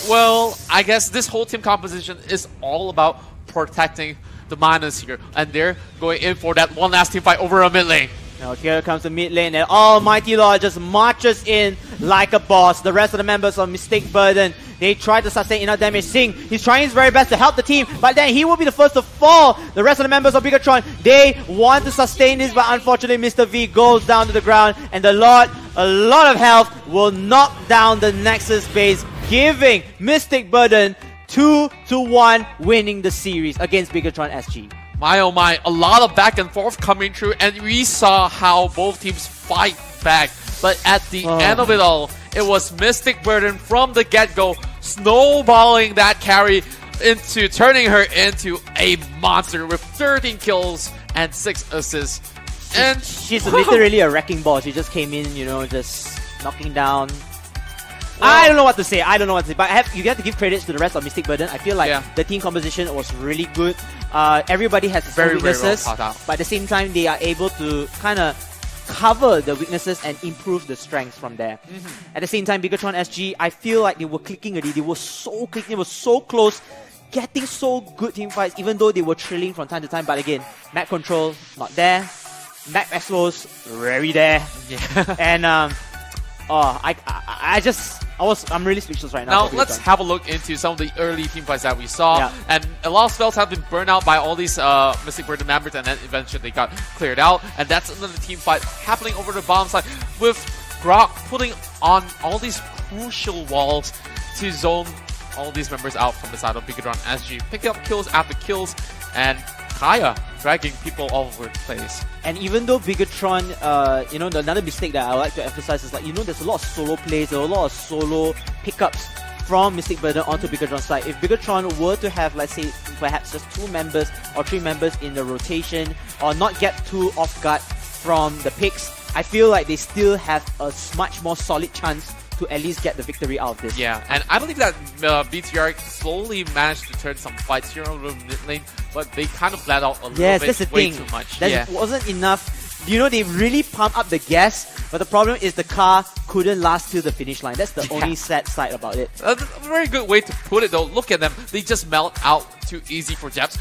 Well, I guess this whole team composition is all about protecting the miners here, and they're going in for that one last team fight over a mid lane. Now here comes the mid lane, and Almighty Lord just marches in like a boss. The rest of the members of Mystic Burden, they try to sustain enough damage. Sing, he's trying his very best to help the team, but then he will be the first to fall. The rest of the members of Bigatron, they want to sustain this, but unfortunately Mr. V goes down to the ground, and the Lord, a lot of health, will knock down the Nexus base, giving Mystic Burden 2-1, winning the series against Bigatron SG. My oh my, a lot of back and forth coming through, and we saw how both teams fight back. But at the end of it all, it was Mystic Burden from the get-go, snowballing that carry into turning her into a monster with 13 kills and 6 assists. And she's literally a wrecking ball. She just came in, just knocking down. Well, I don't know what to say. But you have to give credits to the rest of Mystic Burden. I feel like the team composition was really good. Everybody has very weaknesses, well thought out. but at the same time, they are able to kind of cover the weaknesses and improve the strengths from there. At the same time, Bigatron SG, I feel like they were clicking already. They were so clicking. They were so close, getting so good team fights, even though they were trailing from time to time. But again, map control not there. Map explos very there. Yeah. And I'm really speechless right now. Now let's have a look into some of the early team fights that we saw. And a lot of spells have been burned out by all these Mystic Burden members, and then eventually they got cleared out. And that's another team fight happening over the bottom side with Grok putting on all these crucial walls to zone all these members out from the side of Bigatron SG, picking up kills after kills, and Kaya dragging people all over the place. And even though Bigatron, another mistake that I like to emphasize is there's a lot of solo plays, there are a lot of solo pickups from Mystic Burden onto Bigatron's side. If Bigatron were to have, let's say, perhaps just 2 members or 3 members in the rotation, or not get too off guard from the picks, I feel like they still have a much more solid chance to at least get the victory out of this. Yeah, and I believe that BTR slowly managed to turn some fights here on the mid lane, but they kind of flat out a little bit, that's the way thing. too much. That wasn't enough you know, they really pump up the gas, but the problem is the car couldn't last till the finish line. That's the only sad side about it. A very good way to put it though. Look at them. They just melt out too easy for Jeps.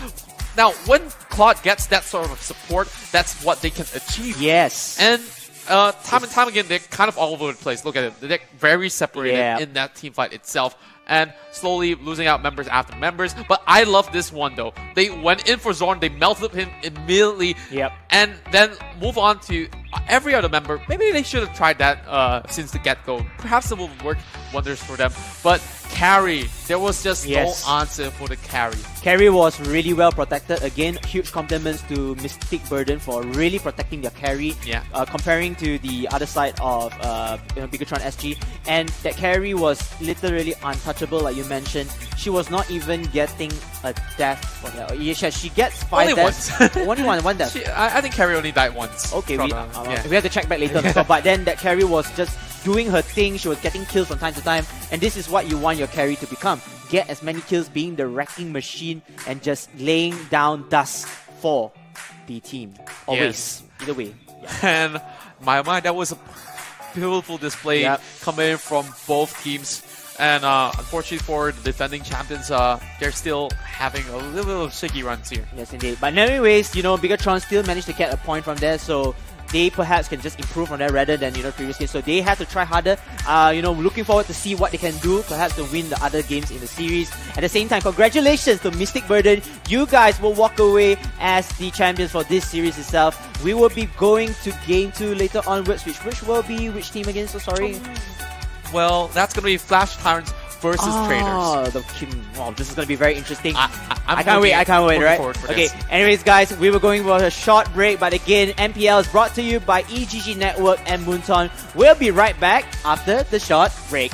Now, when Claude gets that sort of support, that's what they can achieve. Yes. And time and time again, they're kind of all over the place. Look at it. They're very separated in that team fight itself. And slowly losing out members after members. But I love this one though. They went in for Zorn, they melted him immediately. Yep. And then move on to every other member. Maybe they should have tried that since the get-go. Perhaps it will work wonders for them. But carry, there was just no answer for the carry. Carry was really well protected. Again, huge compliments to Mystic Burden for really protecting their carry. Yeah. Comparing to the other side of Bigatron SG. And that carry was literally untouchable, like you mentioned. She was not even getting a death from that. Yeah, she gets 5 only deaths. Once. Only one death. I think carry only died once. Okay, we have to check back later. But then that carry was just doing her thing. She was getting kills from time to time. And this is what you want your carry to become. Get as many kills, being the wrecking machine and just laying down dust for the team. Always. Either way. And my mind, that was a beautiful display coming from both teams. And unfortunately for the defending champions, they're still having a little bit of shaky runs here. Yes, indeed. But anyways, you know, Bigatron still managed to get a point from there, so they perhaps can just improve from there rather than, you know, previous games. So they have to try harder. You know, looking forward to see what they can do, perhaps to win the other games in the series. At the same time, congratulations to Mystic Burden. You guys will walk away as the champions for this series itself. We will be going to Game 2 later onwards, which will be which team again? So sorry. Well, that's going to be Flash Tyrants versus Traders. This is going to be very interesting. I can't wait, right? Okay, this. anyways, guys, we were going for a short break, but again, MPL is brought to you by EGG Network and Moonton. We'll be right back after the short break.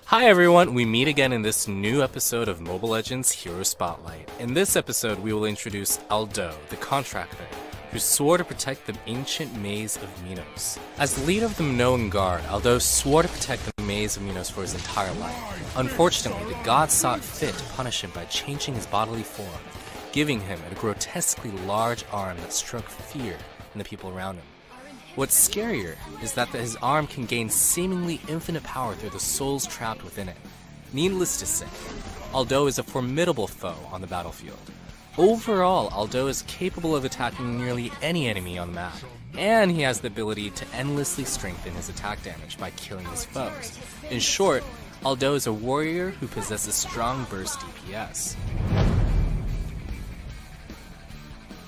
Hi everyone, we meet again in this new episode of Mobile Legends Hero Spotlight. In this episode, we will introduce Aldo, the contractor, who swore to protect the ancient maze of Minos. As the leader of the Minoan Guard, Aldo swore to protect the maze of Minos for his entire life. Unfortunately, the gods saw it fit to punish him by changing his bodily form, giving him a grotesquely large arm that struck fear in the people around him. What's scarier is that his arm can gain seemingly infinite power through the souls trapped within it. Needless to say, Aldo is a formidable foe on the battlefield. Overall, Aldo is capable of attacking nearly any enemy on the map, and he has the ability to endlessly strengthen his attack damage by killing his foes. In short, Aldo is a warrior who possesses strong burst DPS.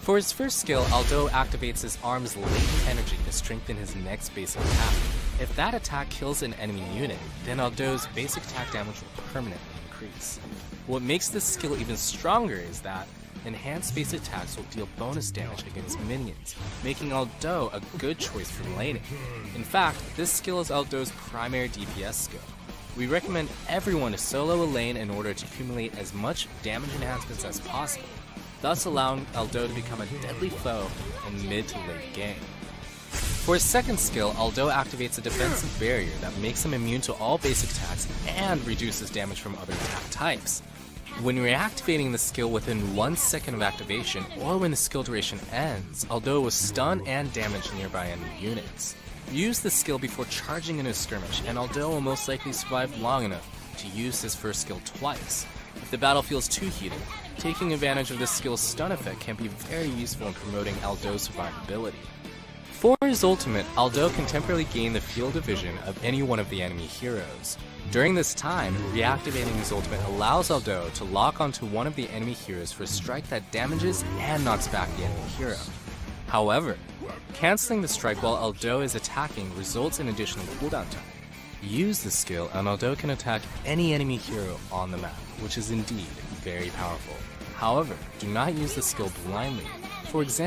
For his first skill, Aldo activates his arm's latent energy to strengthen his next basic attack. If that attack kills an enemy unit, then Aldo's basic attack damage will permanently increase. What makes this skill even stronger is that enhanced basic attacks will deal bonus damage against minions, making Aldo a good choice for laning. In fact, this skill is Aldo's primary DPS skill. We recommend everyone to solo a lane in order to accumulate as much damage enhancements as possible, thus allowing Aldo to become a deadly foe in mid to late game. For his second skill, Aldo activates a defensive barrier that makes him immune to all basic attacks and reduces damage from other attack types. When reactivating the skill within 1 second of activation, or when the skill duration ends, Aldo will stun and damage nearby enemy units. Use the skill before charging into a skirmish, and Aldo will most likely survive long enough to use his first skill twice. If the battle feels too heated, taking advantage of this skill's stun effect can be very useful in promoting Aldo's survivability. For his ultimate, Aldo can temporarily gain the field of vision of any one of the enemy heroes. During this time, reactivating his ultimate allows Aldo to lock onto one of the enemy heroes for a strike that damages and knocks back the enemy hero. However, cancelling the strike while Aldo is attacking results in additional cooldown time. Use the skill and Aldo can attack any enemy hero on the map, which is indeed very powerful. However, do not use the skill blindly. For example,